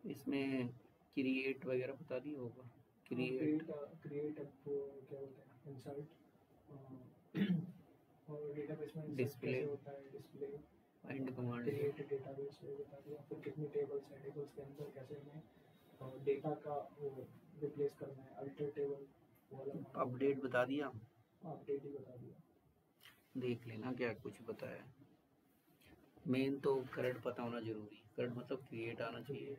इसमें क्रिएट वगैरह बता दिया होगा। क्रिएट आपको क्या बोलते हैं, इंसर्ट और डेटाबेस में इंसर्ट डिस्प्ले, कैसे होता है, display, find command, create database में बता दिया, फिर कितनी टेबल्स हैं, टेबल्स के अंदर कैसे हमें डेटा का वो रिप्लेस करना है, अल्टर टेबल वाला, अपडेट बता दिया, अपडेट ही बता दिया। देख लेना क्या कुछ बताया। मेन तो करंट पता होना जरूरी है। करंट मतलब क्रिएट आना चाहिए,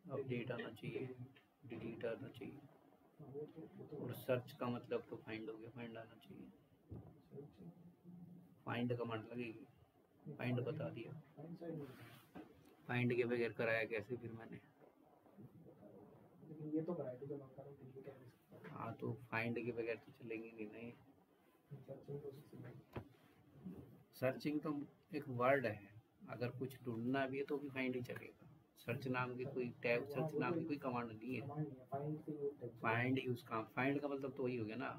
अपडेट आना चाहिए, डिलीट आना चाहिए, और सर्च का मतलब तो फाइंड हो गया, फाइंड आना चाहिए। फाइंड कमांड लगेगी, फाइंड बता दिया। फाइंड के बगैर कराया कैसे फिर मैंने? लेकिन ये तो कराया जो मैं कर रहा हूँ, डिलीट है। हाँ तो फाइंड के बगैर तो चलेंगे नहीं ना ये। सर्चिंग तो एक वर्ड है, अगर कुछ ढूंढना भी है तो भी फाइंड ही चलेगा। सर्च नाम की कोई टैब, सर्च नाम की कोई कमांड नहीं है। फाइंड यूज का, फाइंड का मतलब तो वही हो गया ना,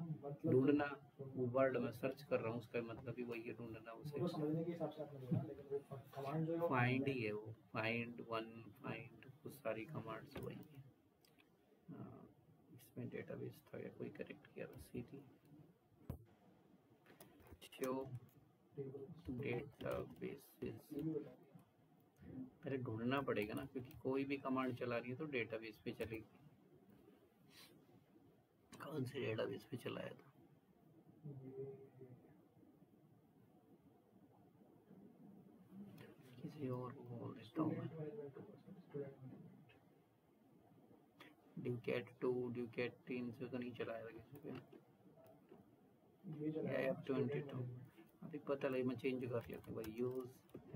ढूंढना। वो वर्ड में सर्च कर रहा हूँ, उसका मतलब भी वही है, ढूंढना। उसे समझने के हिसाब से आपने बोला, लेकिन वो कमांड जो है फाइंड ही है वो, फाइंड वन, फाइंड, कुछ सारी कमांड्स वही है। इसमें डेटाबेस था या कोई करेक्ट किया था, सीधी शो डेटाबेसेस। पहले ढूंढना पड़ेगा ना, क्योंकि कोई भी कमांड चला रही है तो डेटाबेस पे चलेगी। कौन से डेटाबेस पे चलाया था? किसी और को बोल देता हूँ मैं। ड्यूकेट 2, ड्यूकेट 3 से तो नहीं चलाया था किसी पे। ऐप 22 अभी पता लगे, मैं चेंज कर लेता हूँ भाई, यूज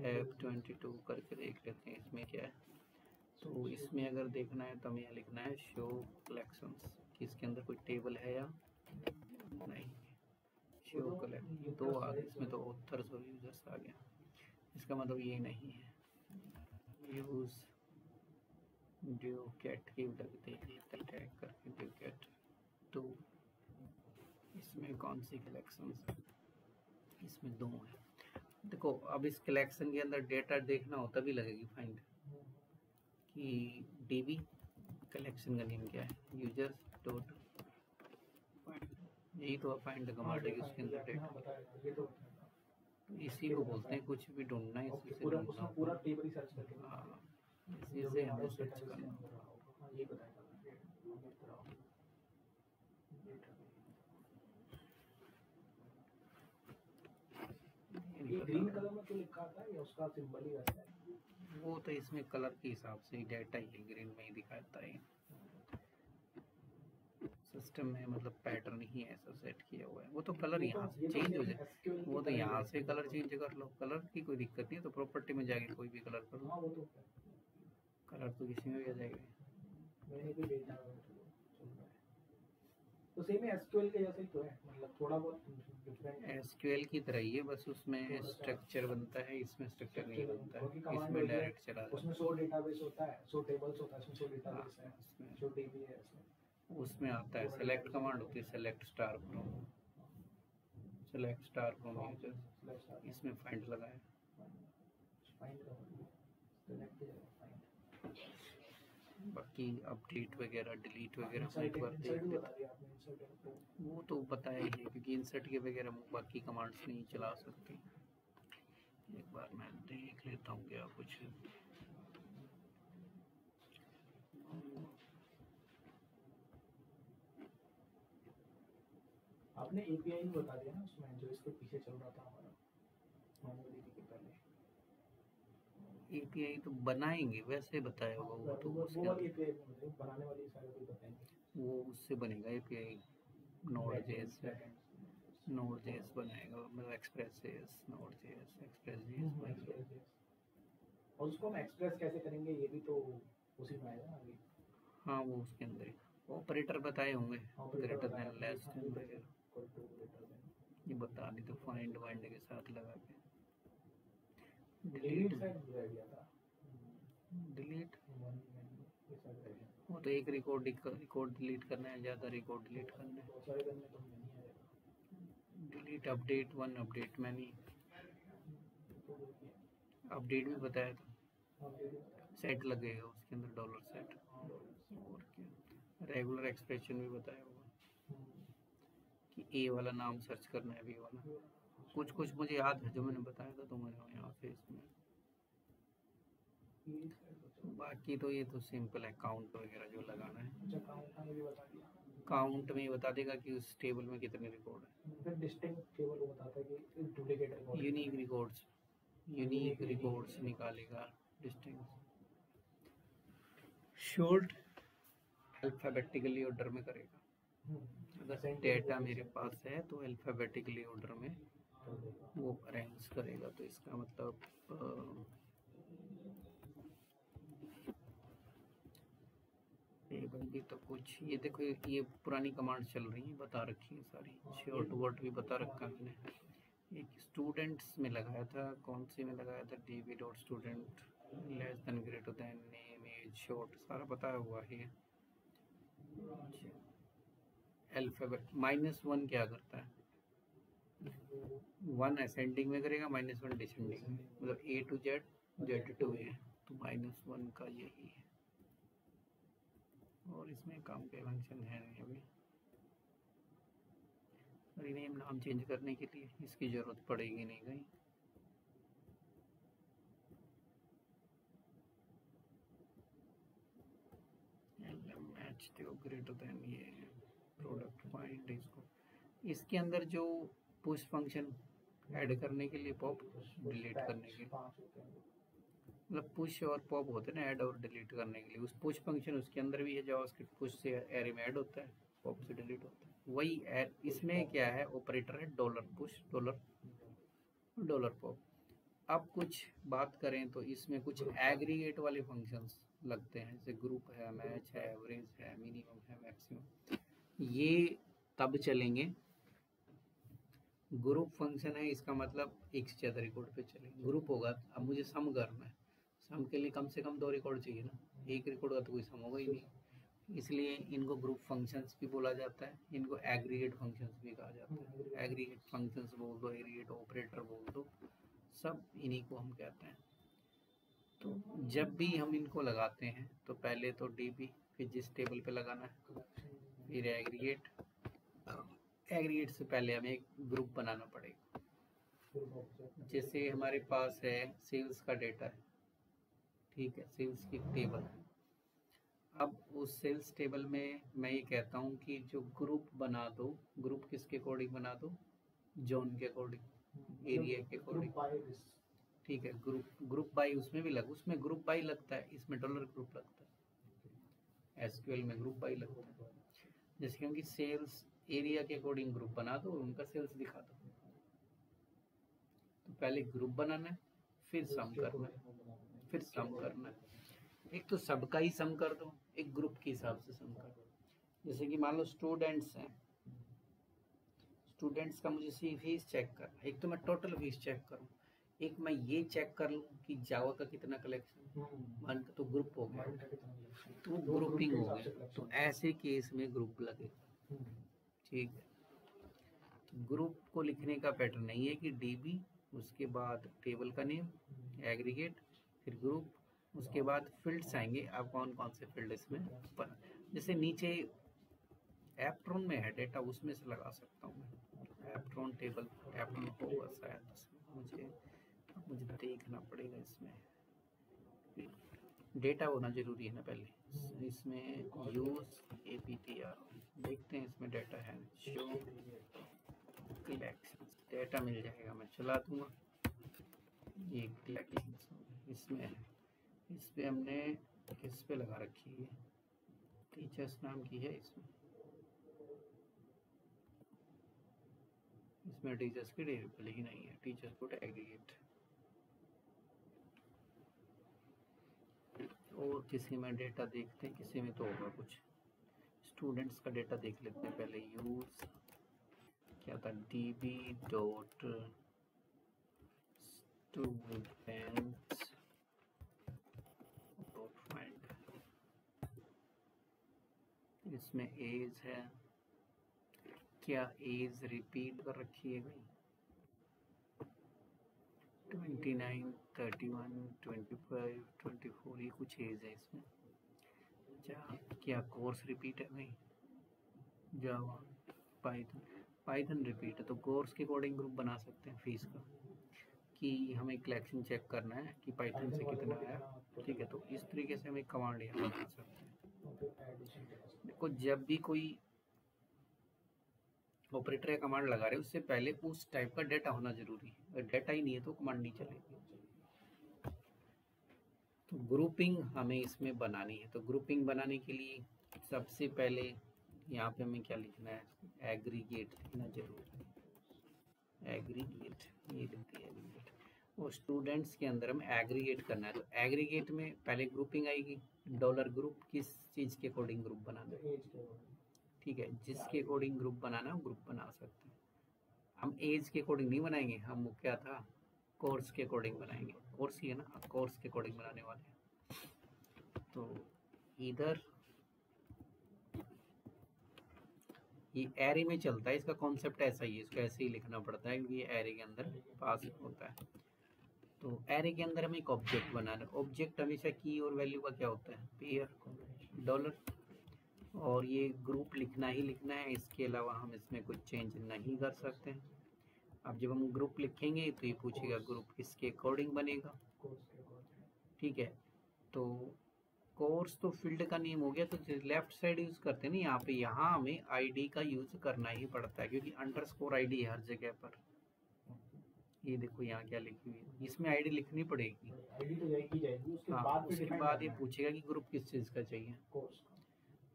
ऐप 22 करके देख लेते हैं इसमें क्या है। तो इसमें अगर देखना है तो हमें यहाँ लिखना है शो कलेक्शंस, कि इसके अंदर कोई टेबल है या नहीं। शो कलेक्ट दो आ गए, इसमें तो ऑथर्स और यूजर्स आ गया, इसका मतलब ये नहीं है। यूज ड्यूकेट की लगते हैं टैग करके, ड्यूकेट 2। इसमें कौन सी कलेक्शंस है? इसमें दो है। देखो अब इस कलेक्शन के अंदर डेटा देखना हो तभी लगेगी फाइंड, कि डीबी कलेक्शन का नेम क्या है, यूजर्स डॉट फाइंड, यही तो फाइंड कमांड है कि उसके अंदर डेटा। तो इसी को बोलते हैं कुछ भी ढूंढना है, इसी से ढूंढना, पूरा टेबल ही सर्च करके। हाँ, इसी से हमें सर्च करना। ये बताएगा ग्रीन कलर में तो लिखा था या उसका सिंबल ही वैसा है? वो तो इसमें कलर के हिसाब से डाटा ही ग्रीन में ही दिखाता है, सिस्टम में मतलब पैटर्न ही ऐसा सेट किया हुआ है। वो तो कलर यहाँ से चेंज हो जाए, वो तो यहाँ से कलर चेंज कर लो, कलर की कोई दिक्कत नहीं है। तो प्रॉपर्टी में जाके कोई भी कलर कर लो, कलर तो किसी में भी आ जाएगा। तो सेम एसक्यूएल के जैसा ही तो है, मतलब थोड़ा बहुत डिफरेंट है। एसक्यूएल की तरह ही है, बस उसमें स्ट्रक्चर बनता है, इसमें स्ट्रक्चर नहीं बनता है, इसमें डायरेक्ट चला जाता है। उसमें 100 डेटाबेस होता है, 100 टेबल्स होता है, इसमें 100 डेटाबेस है, 100 डीबी है इसमें। उसमें आता है सेलेक्ट कमांड होती है, select star from, select star from users, इसमें फाइंड लगा है। बाकी अपडेट वगैरह डिलीट वगैरह एक बार देख लेते, वो तो बताया ही है, क्योंकि इंसर्ट के वगैरह बाकी कमांड्स नहीं चला सकते। एक बार मैं देख लेता हूँ क्या कुछ। आपने एपीआई भी बता दिया ना उसमें, जो इसके पीछे चल रहा था हमारा मोंगोडीबी के पहले। एपीआई तो बनाएंगे वैसे बताया होगा, वो तो वो वाली एपीआई बनाने वाली सारे भी बताएंगे, वो उससे बनेगा एपीआई, नोड.जेएस से, नोड.जेएस बनाएगा, मतलब एक्सप्रेस जेएस, नोड.जेएस, एक्सप्रेस जेएस बनाएगा। और उसको हम एक्सप्रेस कैसे करेंगे ये भी तो उसी में आएगा आगे। हाँ वो उसके अंदर ऑपरेटर बताए होंगे, ग्रेटर देन, लेस देन वगैरह ये बता दी। तो फाइंड वाइंड के साथ लगा के डिलीट डिलीट, वो तो एक रिकॉर्ड डिलीट करना है, ज़्यादा रिकॉर्ड डिलीट करना है। Delete update 1, update many, update भी बताया था। सेट लगेगा उसके अंदर, डॉलर सेट। और क्या, रेगुलर एक्सप्रेशन भी बताया होगा कि ए वाला नाम सर्च करना है, बी वाला। कुछ कुछ मुझे याद है जो मैंने बताया था तुम्हारे यहाँ से इसमें। बाकी तो ये तो सिंपल है, काउंट वगैरह जो लगाना है। काउंट में बता देगा कि उस टेबल में कितने रिकॉर्ड है। फिर डिस्टिंक्ट केवल वो बताता है कि डुप्लीकेट रिकॉर्ड, यूनिक रिकॉर्ड्स निकालेगा। डिस्टिंक्ट शॉर्ट अल्फाबेटिकली ऑर्डर में करेगा। अगर डेटा मेरे पास है तो अल्फाबेटिकली ऑर्डर में वो अरेंज करेगा। तो इसका मतलब टेबल भी तो कुछ, ये देखो ये पुरानी कमांड चल रही है, बता रखी है सारी। शॉर्ट वर्ड भी बता रखा मैंने। एक स्टूडेंट्स में लगाया था, कौन सी में लगाया था, db dot student less than greater than name as short, सारा बताया हुआ है। अल्फाबेट -1 क्या करता है, 1 असेंडिंग में करेगा, -1 डिसेंडिंग में, मतलब A to Z, Z to A, तो -1 का यही है। और इसमें काम के फंक्शन है नहीं अभी, रीनेम नाम चेंज करने के लिए इसकी ज़रूरत पड़ेगी नहीं कहीं। मैच दो ग्रेटर देन ये प्रोडक्ट फाइंड, इसको इसके अंदर जो पुश फंक्शन ऐड करने के लिए, पॉप डिलीट करने के लिए, मतलब पुश और पॉप होते हैं ना, ऐड और डिलीट करने के लिए। उस पुश फंक्शन उसके अंदर भी है, जावास्क्रिप्ट पुश से एरे में ऐड होता है, पॉप से डिलीट होता है। वही इसमें क्या है, ऑपरेटर है डॉलर पुश, डॉलर पॉप। अब कुछ बात करें तो इसमें कुछ एग्रीगेट वाले फंक्शंस लगते हैं, जैसे ग्रुप है, मैच है, एवरेज है, मिनिमम है, मैक्सिमम। ये तब चलेंगे, ग्रुप फंक्शन है, इसका मतलब एक से ज़्यादा रिकॉर्ड पे चलेंगे। ग्रुप होगा, अब मुझे सम करना है, सम के लिए कम से कम 2 रिकॉर्ड चाहिए ना, एक रिकॉर्ड का तो कोई सम होगा ही नहीं। इसलिए इनको ग्रुप फंक्शंस भी बोला जाता है, इनको एग्रीगेट फंक्शंस भी कहा जाता है। एग्रीगेट फंक्शंस बोल दो, एग्रीगेट ऑपरेटर बोल दो, सब इन्हीं को हम कहते हैं। तो जब भी हम इनको लगाते हैं तो पहले तो db, फिर जिस टेबल पे लगाना है, फिर एग्रीगेट। एग्रीगेट से पहले हमें एक ग्रुप बनाना पड़ेगा। जैसे हमारे पास है सेल्स का डेटा है, ठीक है, सेल्स की टेबल है। अब उस सेल्स टेबल में मैं ये कहता हूँ कि जो ग्रुप बना दो, ग्रुप किसके अकॉर्डिंग बना दो, जोन के अकॉर्डिंग, एरिया के अकॉर्डिंग, ठीक है। ग्रुप बाई उसमें भी उसमें ग्रुप बाई लगता है, इसमें डॉलर ग्रुप लगता है, एसक्यूएल में ग्रुप बाई लगता है। जैसे क्योंकि सेल्स एरिया के अकॉर्डिंग ग्रुप बना दो, उनका सेल्स दिखा दो। तो पहले ग्रुप बनाना है, फिर सम करना है, फिर सम करना है। एक तो सबका ही सम कर दो, एक ग्रुप के हिसाब से सम कर दो। जैसे कि मान लो स्टूडेंट्स हैं, स्टूडेंट्स का मुझे फीस चेक करना, एक तो मैं टोटल फीस चेक करूँ, एक मैं ये चेक कर लूँ कि जावा का कितना कलेक्शन, तो ग्रुप हो गया, तो ग्रुपिंग हो गया। तो ऐसे केस में ग्रुप लगेगा, ठीक है। तो ग्रुप को लिखने का पैटर्न नहीं है कि db, उसके बाद टेबल का नेम, एग्रीगेट, फिर ग्रुप, उसके बाद फील्ड्स आएंगे। अब कौन कौन से फील्ड इसमें पर, जैसे नीचे एप्ट्रॉन में है डेटा, उसमें से लगा सकता हूँ मैं। एप्ट्रॉन टेबल, एप्ट्रॉन होगा शायद, मुझे देखना पड़ेगा। इसमें डेटा होना जरूरी है ना पहले, इसमें यूज APTR, देखते हैं इसमें डेटा है, शो कलेक्शंस, डेटा मिल जाएगा, मैं चला दूंगा। ये कलेक्शंस इसमें है, इस पे हमने किस पे लगा रखी है, टीचर्स नाम की है इसमें टीचर्स की टेबल ही नहीं है, टीचर्स को एग्रीगेट। और किसी में डेटा देखते हैं, किसी में तो होगा कुछ। स्टूडेंट्स का डेटा देख लेते हैं पहले। यूज क्या था, db dot students dot find, इसमें एज है, क्या एज रिपीट कर रखी है भाई, 29, 31, 25, 24 ये कुछ एज है इसमें। अच्छा क्या कोर्स रिपीट है भाई? जावा, पाइथन रिपीट है तो कोर्स के अकॉर्डिंग ग्रुप बना सकते हैं फीस का, कि हमें कलेक्शन चेक करना है कि पाइथन से कितना आया। ठीक है, तो इस तरीके से हम एक कमांड यहाँ बना सकते हैं। देखो जब भी कोई ऑपरेटर या कमांड लगा रहे हैं उससे पहले उस टाइप का डेटा होना जरूरी है, अगर डेटा ही नहीं है तो कमांड नहीं चलेगी। तो ग्रुपिंग हमें इसमें बनानी है, तो ग्रुपिंग बनाने के लिए सबसे पहले यहाँ पे हमें क्या लिखना है, एग्रीगेट लिखना जरूरी है। एग्रीगेट, ये लिखते हैं एग्रीगेट, और स्टूडेंट्स के अंदर हमें एग्रीगेट करना है। तो एग्रीगेट में पहले ग्रुपिंग आएगी, डॉलर ग्रुप किस चीज़ के अकॉर्डिंग ग्रुप बनाना है। ठीक है, जिसके अकॉर्डिंग ग्रुप बनाना है वो ग्रुप बना सकते हैं। हम एज के अकॉर्डिंग नहीं बनाएंगे, हम वो क्या था कोर्स के अकॉर्डिंग बनाएंगे। कोर्स ही है ना, कोर्स के अकॉर्डिंग बनाने वाले हैं। तो इधर ये एरे में चलता है, इसका कॉन्सेप्ट ऐसा ही है, इसको ऐसे ही लिखना पड़ता है क्योंकि ये एरे के अंदर पास होता है। तो एरे के अंदर हमें एक ऑब्जेक्ट बनाना है। ऑब्जेक्ट हमेशा की और वैल्यू का क्या होता है, पेयर डॉलर, और ये ग्रुप लिखना ही लिखना है, इसके अलावा हम इसमें कुछ चेंज नहीं कर सकते हैं। अब जब हम ग्रुप लिखेंगे तो ये पूछेगा ग्रुप किसके अकॉर्डिंग बनेगा। ठीक है, तो कोर्स तो फील्ड का नेम हो गया, तो लेफ्ट साइड यूज करते हैं ना यहाँ पे, यहाँ हमें आईडी का यूज करना ही पड़ता है क्योंकि अंडरस्कोर आईडी है हर जगह पर। ये देखो यहाँ क्या लिखी हुई है, इसमें आईडी लिखनी पड़ेगी। आईडी तो जाएगी जाएगी, उसके हाँ, बाद उसके बाद ये पूछेगा कि ग्रुप किस चीज का चाहिए। कोर्स का।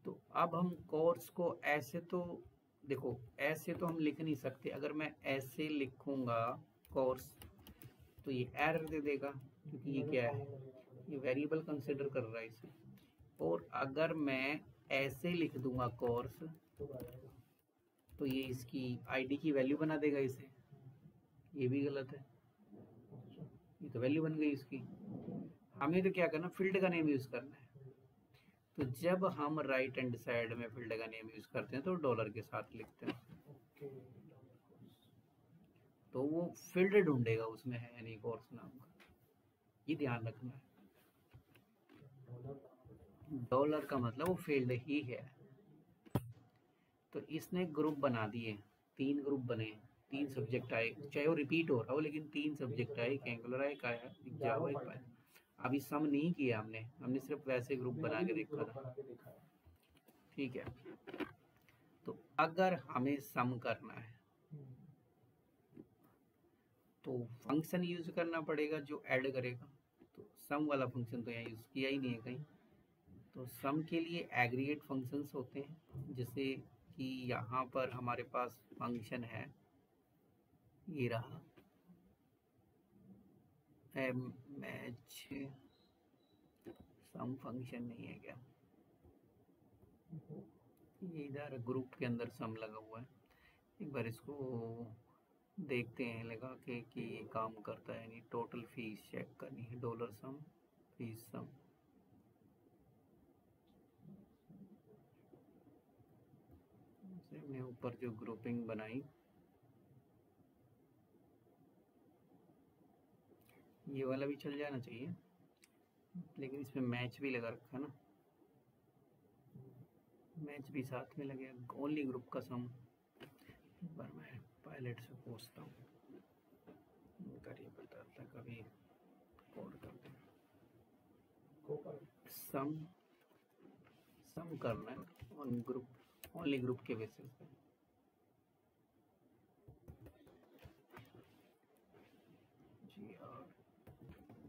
तो अब हम कोर्स को ऐसे तो देखो, ऐसे तो हम लिख नहीं सकते। अगर मैं ऐसे लिखूंगा कोर्स तो ये एरर दे देगा क्योंकि ये क्या है, ये वेरिएबल कंसिडर कर रहा है इसे। और अगर मैं ऐसे लिख दूंगा कोर्स तो ये इसकी आईडी की वैल्यू बना देगा इसे, ये भी गलत है, ये तो वैल्यू बन गई इसकी। हमें तो क्या करना, फील्ड का नेम यूज करना है। तो जब हम राइट हैंड साइड में फील्ड का नेम यूज करते हैं तो डॉलर के साथ लिखते हैं, तो वो फील्ड ढूंढेगा उसमें है यानी कोर्स नाम का, ये ध्यान रखना है। डॉलर का मतलब वो फील्ड ही है। तो इसने ग्रुप बना दिए, 3 ग्रुप बने, 3 सब्जेक्ट आए, चाहे वो रिपीट हो रहा हो लेकिन 3 सब्जेक्ट आए, एक एंगुलर आए, एक जावा, एक पाइथन। अभी सम नहीं किया हमने सिर्फ वैसे ग्रुप बना के देखा था। ठीक है, तो अगर हमें सम करना है तो फंक्शन यूज करना पड़ेगा जो ऐड करेगा। तो सम वाला फंक्शन तो यहाँ यूज किया ही नहीं है कहीं। तो सम के लिए एग्रीगेट फंक्शंस होते हैं, जैसे कि यहाँ पर हमारे पास फंक्शन है, ये रहा मैच सम फंक्शन नहीं है क्या, ये इधर ग्रुप के अंदर सम लगा हुआ है। एक बार इसको देखते हैं लगा के कि ये काम करता है नहीं। टोटल फीस चेक करनी है, डॉलर सम फीस सम, हमने ऊपर जो ग्रुपिंग बनाई ये वाला भी चल जाना चाहिए, लेकिन इसमें मैच भी लगा रखा ना, मैच भी साथ में लगे, ओनली ग्रुप का सम। एक बार मैं पायलट से पूछता हूँ, करिए बताता कभी कोड करते हैं। सम करना है ऑन ग्रुप, ओनली ग्रुप के बेसिस पे।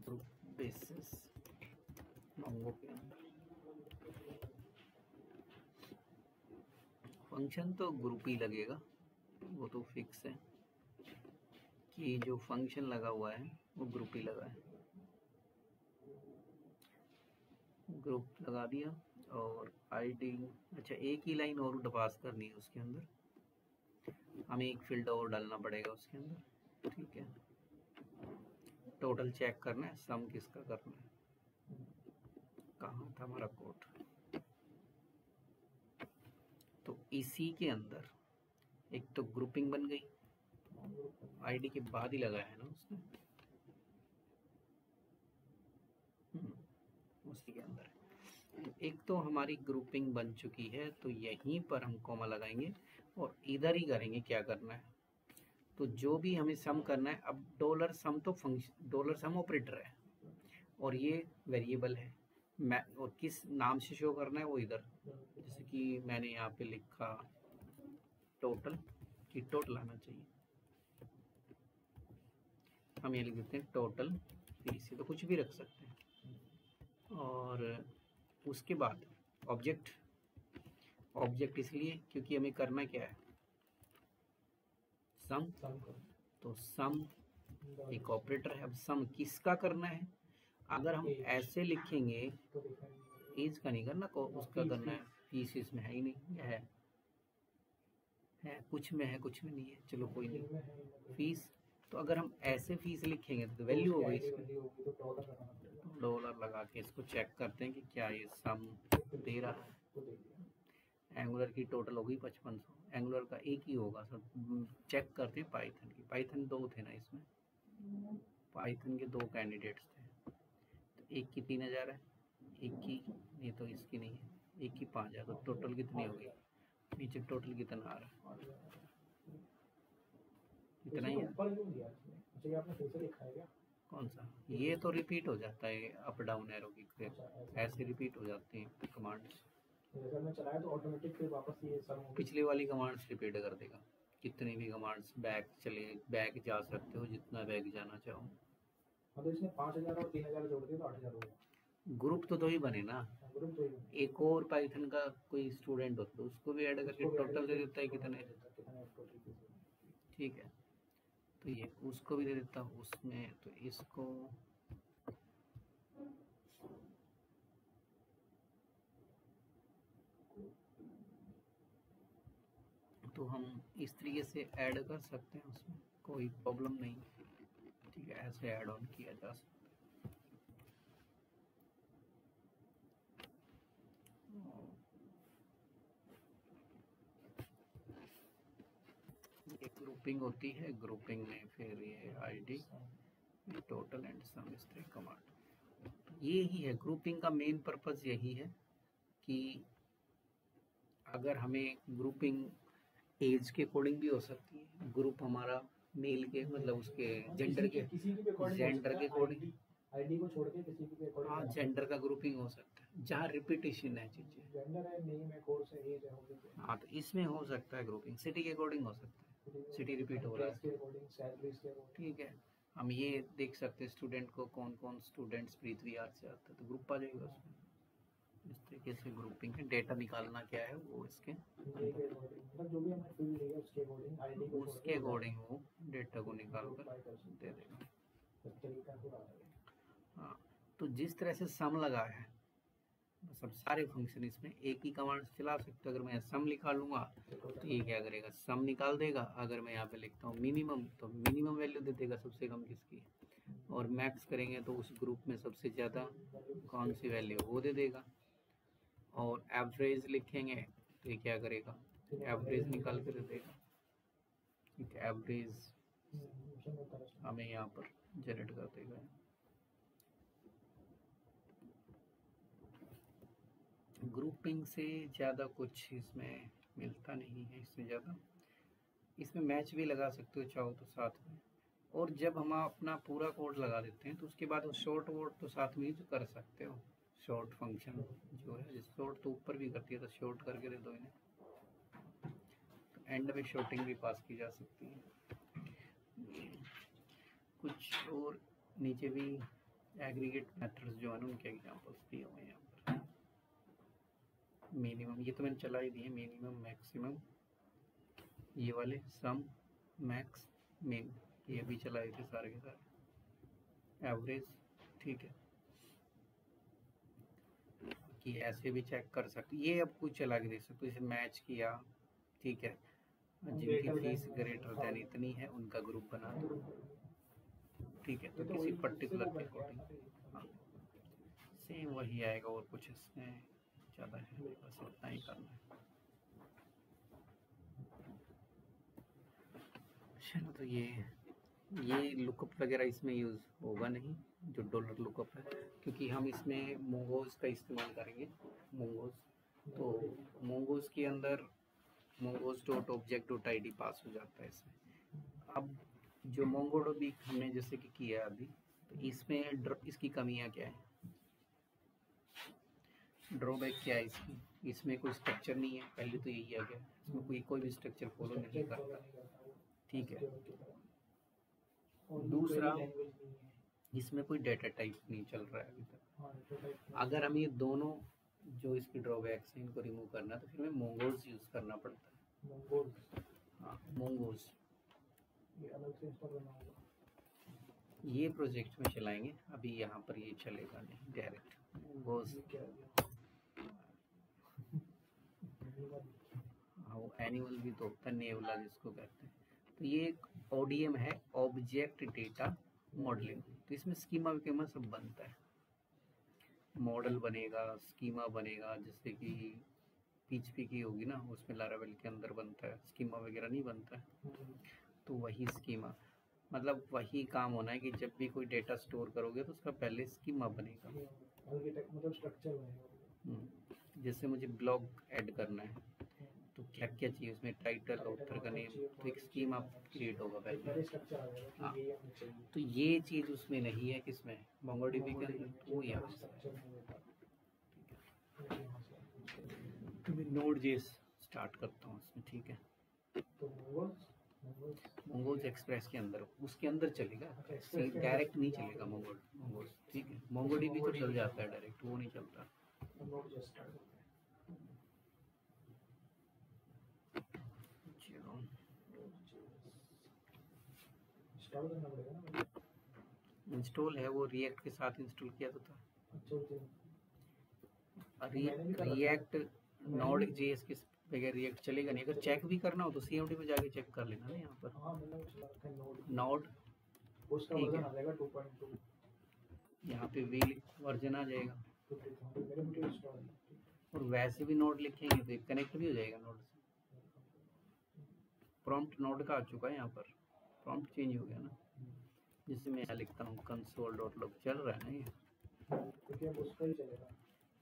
ग्रुप बेसिस मंगो के अंदर फंक्शन तो ग्रुप ही लगेगा, वो तो फिक्स है कि जो फंक्शन लगा हुआ है वो ग्रुप ही लगा है। ग्रुप लगा दिया और आईडी, अच्छा एक ही लाइन और पास करनी है उसके अंदर, हमें एक फील्ड और डालना पड़ेगा उसके अंदर। ठीक है, टोटल चेक करना है, सम किसका करना है, कहाँ था हमारा कोड। तो इसी के अंदर एक तो ग्रुपिंग बन गई, आईडी के बाद ही लगाया है ना उसने, एक तो हमारी ग्रुपिंग बन चुकी है, तो यहीं पर हम कॉमा लगाएंगे और इधर ही करेंगे क्या करना है। तो जो भी हमें सम करना है, अब डॉलर सम तो फंक्शन डॉलर सम ऑपरेटर है और ये वेरिएबल है, मैं और किस नाम से शो करना है वो इधर, जैसे कि मैंने यहाँ पे लिखा टोटल, कि टोटल आना चाहिए, हम ये लिख देते हैं टोटल पीसी, तो कुछ भी रख सकते हैं। और उसके बाद ऑब्जेक्ट, ऑब्जेक्ट इसलिए क्योंकि हमें करना क्या है, सम, तो सम एक ऑपरेटर है। अब सम किसका करना है, अगर हम ऐसे लिखेंगे, एज का नहीं करना, को उसका करना है, फीस इसमें है ही नहीं, है कुछ में है कुछ में नहीं है, चलो कोई नहीं, फीस। तो अगर हम ऐसे फीस लिखेंगे तो वैल्यू होगी इसमें, डॉलर लगा के इसको चेक करते हैं कि क्या ये सम दे रहा है। एंगुलर की टोटल होगी 5500, एंगुलर का एक ही होगा सब, चेक करते हैं पाइथन की। पाइथन 2 थे ना इसमें, पाइथन के 2 कैंडिडेट्स थे, तो एक की 3000 है, एक की नहीं, तो इसकी नहीं है, एक की 5000, तो टोटल कितनी होगी, नीचे टोटल कितना आ रहा है, इतना ही है। कौन सा, ये तो रिपीट हो जाता है, अप डाउन एरो की ऐसे रिपीट हो जाती हैं कमांड्स, मैं चलाया तो ऑटोमेटिक फिर वापस ये सब पिछले वाली कमांड्स रिपीट कर देगा, कितनी भी कमांड्स बैक चले, बैक जा सकते हो जितना बैक जाना चाहो। तो इसने 5000 और 3000 जोड़ दिए तो 8000 हो गया। ग्रुप तो 2 ही बने ना, ग्रुप 2 ही बने। एक और पाइथन का कोई स्टूडेंट होता तो उसको भी ऐड करके टोटल दे देता है कितने, ठीक है, तो ये उसको भी दे देता हूँ उसमें, तो इसको तो हम इस तरीके से ऐड कर सकते हैं, उसमें कोई प्रॉब्लम नहीं, ठीक है, ऐसे ऐड ऑन किया जा सकता है। ये ग्रुपिंग होती है, ग्रुपिंग में फिर ये आईडी, टोटल एंड सम इस तरह कमांड, ये ही है ग्रुपिंग का मेन पर्पस, यही है कि अगर हमें ग्रुपिंग एज के अकॉर्डिंग भी हो सकती है, ग्रुप हमारा मेल के मतलब उसके जेंडर के अकॉर्डिंग, आईडी को छोड़ के किसी के अकॉर्डिंग, हाँ जेंडर का ग्रुपिंग हो सकता है, जहाँ रिपीटेशन है चीजें, जेंडर है, नेम है, कोर्स है, एज है, हाँ तो इसमें हो सकता है ग्रुपिंग, सिटी के अकॉर्डिंग हो सकता है, सिटी रिपीट हो रहा है, ठीक है। हम ये देख सकते हैं स्टूडेंट को, कौन कौन स्टूडेंट्स पृथ्वी आर से आता है, तो ग्रुप आ जाएगा उसमें, इस तरीके से ग्रुपिंग है। डेटा निकालना क्या है वो इसके जो भी हमें फील्ड है उसके अकॉर्डिंग, आईडी को उसके अकॉर्डिंग वो डेटा को निकाल कर दे देगा। हाँ, तो जिस तरह से सम लगा है, सब सारे फंक्शन इसमें एक ही कमांड चला सकते हो। अगर मैं सम लिखा लूंगा तो ये क्या करेगा, सम निकाल देगा। अगर मैं यहाँ पे लिखता हूँ मिनिमम, तो मिनिमम वैल्यू दे देगा सबसे कम किसकी, और मैक्स करेंगे तो उस ग्रुप में सबसे ज़्यादा कौन सी वैल्यू वो दे देगा। और एवरेज लिखेंगे तो ये क्या करेगा, एवरेज निकाल कर दे देगा, ठीक है, एवरेज हमें यहाँ पर जनरेट कर देगा। ग्रुपिंग से ज़्यादा कुछ इसमें मिलता नहीं है, इससे ज़्यादा इसमें मैच भी लगा सकते हो चाहो तो साथ में। और जब हम अपना पूरा कोड लगा देते हैं तो उसके बाद वो शॉर्ट वोड तो साथ में यूज कर सकते हो, शॉर्ट फंक्शन जो है, शॉर्ट तो ऊपर भी करती है, तो शॉर्ट करके दे दो इन्हें, तो एंड में शॉर्टिंग भी पास की जा सकती है। कुछ और नीचे भी एग्रीगेट मेथड्स जो है ना उनके एग्जांपल्स दिए हुए हैं यहाँ पर। मिनिमम ये तो मैंने चला ही दिए, मिनिमम मैक्सिमम ये वाले, सम मैक्स मिन ये भी चलाए थे सारे के सारे, एवरेज, ठीक है, कि ऐसे भी चेक कर सकते, ये अब कुछ चला के देख सकते, इसे मैच किया, ठीक है, जिनकी फीस ग्रेटर देन इतनी है उनका ग्रुप बना दो, ठीक है, तो किसी पर्टिकुलर के अकॉर्डिंग, हाँ सेम वही आएगा, और कुछ इसमें ज़्यादा है, बस इतना ही करना है। चलो, तो ये लुकअप वगैरह इसमें यूज़ होगा नहीं, जो डॉलर लुकअप है, क्योंकि हम इसमें मोंगोज का इस्तेमाल करेंगे। मोंगोज, तो मोंगोज के अंदर mongoose dot object dot ID पास हो जाता है इसमें। अब जो मोंगोडीबी हमने जैसे कि किया अभी, तो इसमें इसकी कमियां क्या है, ड्रॉबैक क्या है इसकी? इसमें कोई स्ट्रक्चर नहीं है, पहले तो यही आ गया, इसमें कोई भी स्ट्रक्चर फॉलो नहीं करता, ठीक है। दूसरा, इसमें कोई डेटा टाइप नहीं चल रहा है अभी तक। अगर हम ये दोनों जो इसकी ड्रॉबैक्स हैं इनको रिमूव करना है तो फिर हमें मोंगोज यूज़ करना पड़ता है। हाँ, मोंगोज ये प्रोजेक्ट में चलाएंगे, अभी यहाँ पर ये चलेगा नहीं, डायरेक्ट मोंगोज। हाँ, वो एनिमल भी तो होता है, नेवला जिसको कहते हैं। तो ये एक ODM है, ऑब्जेक्ट डेटा मॉडलिंग। तो इसमें स्कीमा विकीमा सब बनता है, मॉडल बनेगा, स्कीमा बनेगा, जैसे कि PHP की होगी ना, उसमें लारावेल के अंदर बनता है, स्कीमा वगैरह नहीं बनता है। तो वही स्कीमा, मतलब वही काम होना है कि जब भी कोई डेटा स्टोर करोगे तो उसका पहले स्कीमा बनेगा, मतलब स्ट्रक्चर बनेगा। जैसे मुझे ब्लॉग ऐड करना है तो क्या क्या चाहिए उसमें, टाइटल, ऑथर का नेम, तो एक स्कीमा क्रिएट होगा पहले। हाँ, तो ये चीज़ उसमें नहीं है, किसमें, मोंगोडीबी के अंदर, तो वो यहाँ तो मैं Node.js स्टार्ट करता हूँ उसमें, ठीक है। मोंगोज एक्सप्रेस के अंदर, उसके अंदर चलेगा, डायरेक्ट नहीं चलेगा मोंगोज, ठीक है। मोंगोडीबी तो चल जाता है डायरेक्ट, वो नहीं चलता। इंस्टॉल है, वो रिएक्ट के साथ इंस्टॉल किया तो था। रिएक्ट Node.js के बगैर रिएक्ट चलेगा नहीं। अगर चेक भी करना हो तो CMD में जाके चेक कर लेना ना, यहाँ पर नोड, ठीक है, यहाँ पे वी वर्जन आ जाएगा, और वैसे भी नोड लिखेंगे तो कनेक्ट भी हो जाएगा नोड से। प्रॉम्प्ट नोड का आ चुका है, यहाँ पर प्रॉम्प्ट चेंज हो गया ना, जिससे मैं लिखता हूँ console.log, चल रहा है ना ये,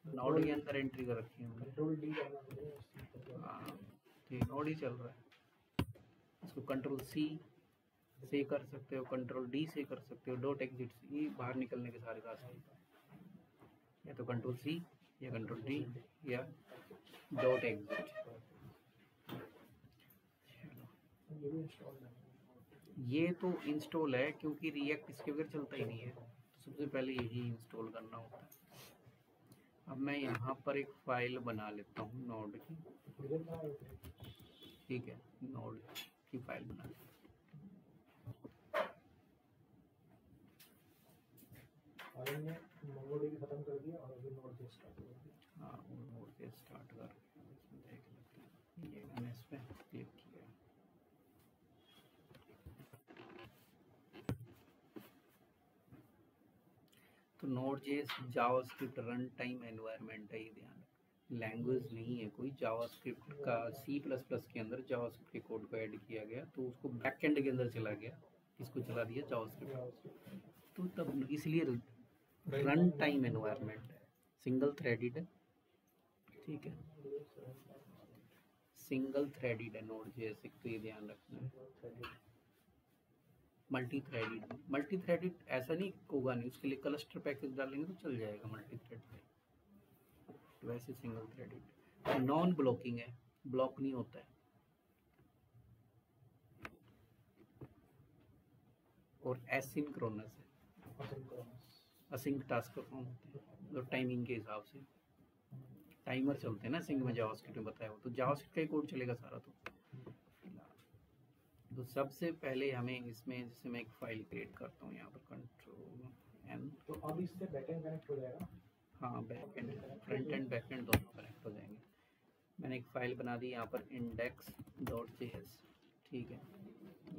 नोड के अंदर एंट्री कर रखी है हमने। हाँ, ठीक, नोड ही चल रहा है। इसको Ctrl C से कर सकते हो, Ctrl D से कर सकते हो, डॉट एग्जिट ये बाहर निकलने के सारे रास्ते, या तो Ctrl C या Ctrl D या डॉट एग्जिट। ये तो इंस्टॉल है, क्योंकि रिएक्ट इसके बगैर चलता ही नहीं है, तो सबसे पहले यही इंस्टॉल करना होता है। अब मैं यहाँ पर एक फाइल बना लेता हूँ नोड की, ठीक है, नोड की फाइल बना ली। खत्म कर दिया और अभी Node.js स्टार्ट कर दिया। हाँ, Node.js स्टार्ट कर, इसमें देख लेते हैं, ये मैंने इस पर क्लिक किया। तो Node.js JavaScript run time environment है, ये ध्यान, लैंग्वेज नहीं है कोई। जावास्क्रिप्ट का C++ के अंदर जावास्क्रिप्ट के कोड को ऐड किया गया, तो उसको बैकएंड के अंदर चला गया, किसको चला दिया, जावास्क्रिप्ट। तो तब इसलिए रन टाइम एनवायरनमेंट है, सिंगल थ्रेडेड है, ठीक है, सिंगल थ्रेडेड है Node.js, तो ये ध्यान रखना है। मल्टी थ्रेडेड ऐसा नहीं होगा, नहीं, उसके लिए क्लस्टर पैकेज डालेंगे तो चल जाएगा मल्टी थ्रेड पे, वैसे सिंगल थ्रेडेड। नॉन ब्लॉकिंग है, ब्लॉक नहीं होता है, और एसिंक्रोनस है, असिंक टास्क परफॉर्म होते हैं तो टाइमिंग के हिसाब से टाइमर चलते हैं ना, सिंक में जावास्क्रिप्ट में बताया हो, तो जावास्क्रिप्ट का ही कोड चलेगा सारा। तो सबसे पहले हमें इसमें, जैसे मैं एक फाइल क्रिएट करता हूँ यहाँ पर, Ctrl+N, तो अब इससे बैकएंड कनेक्ट हो जाएगा। हाँ, बैकएंड, फ्रंट एंड बैकएंड दोनों कनेक्ट हो जाएंगे। मैंने एक फाइल बना दी यहाँ पर index.js, ठीक है,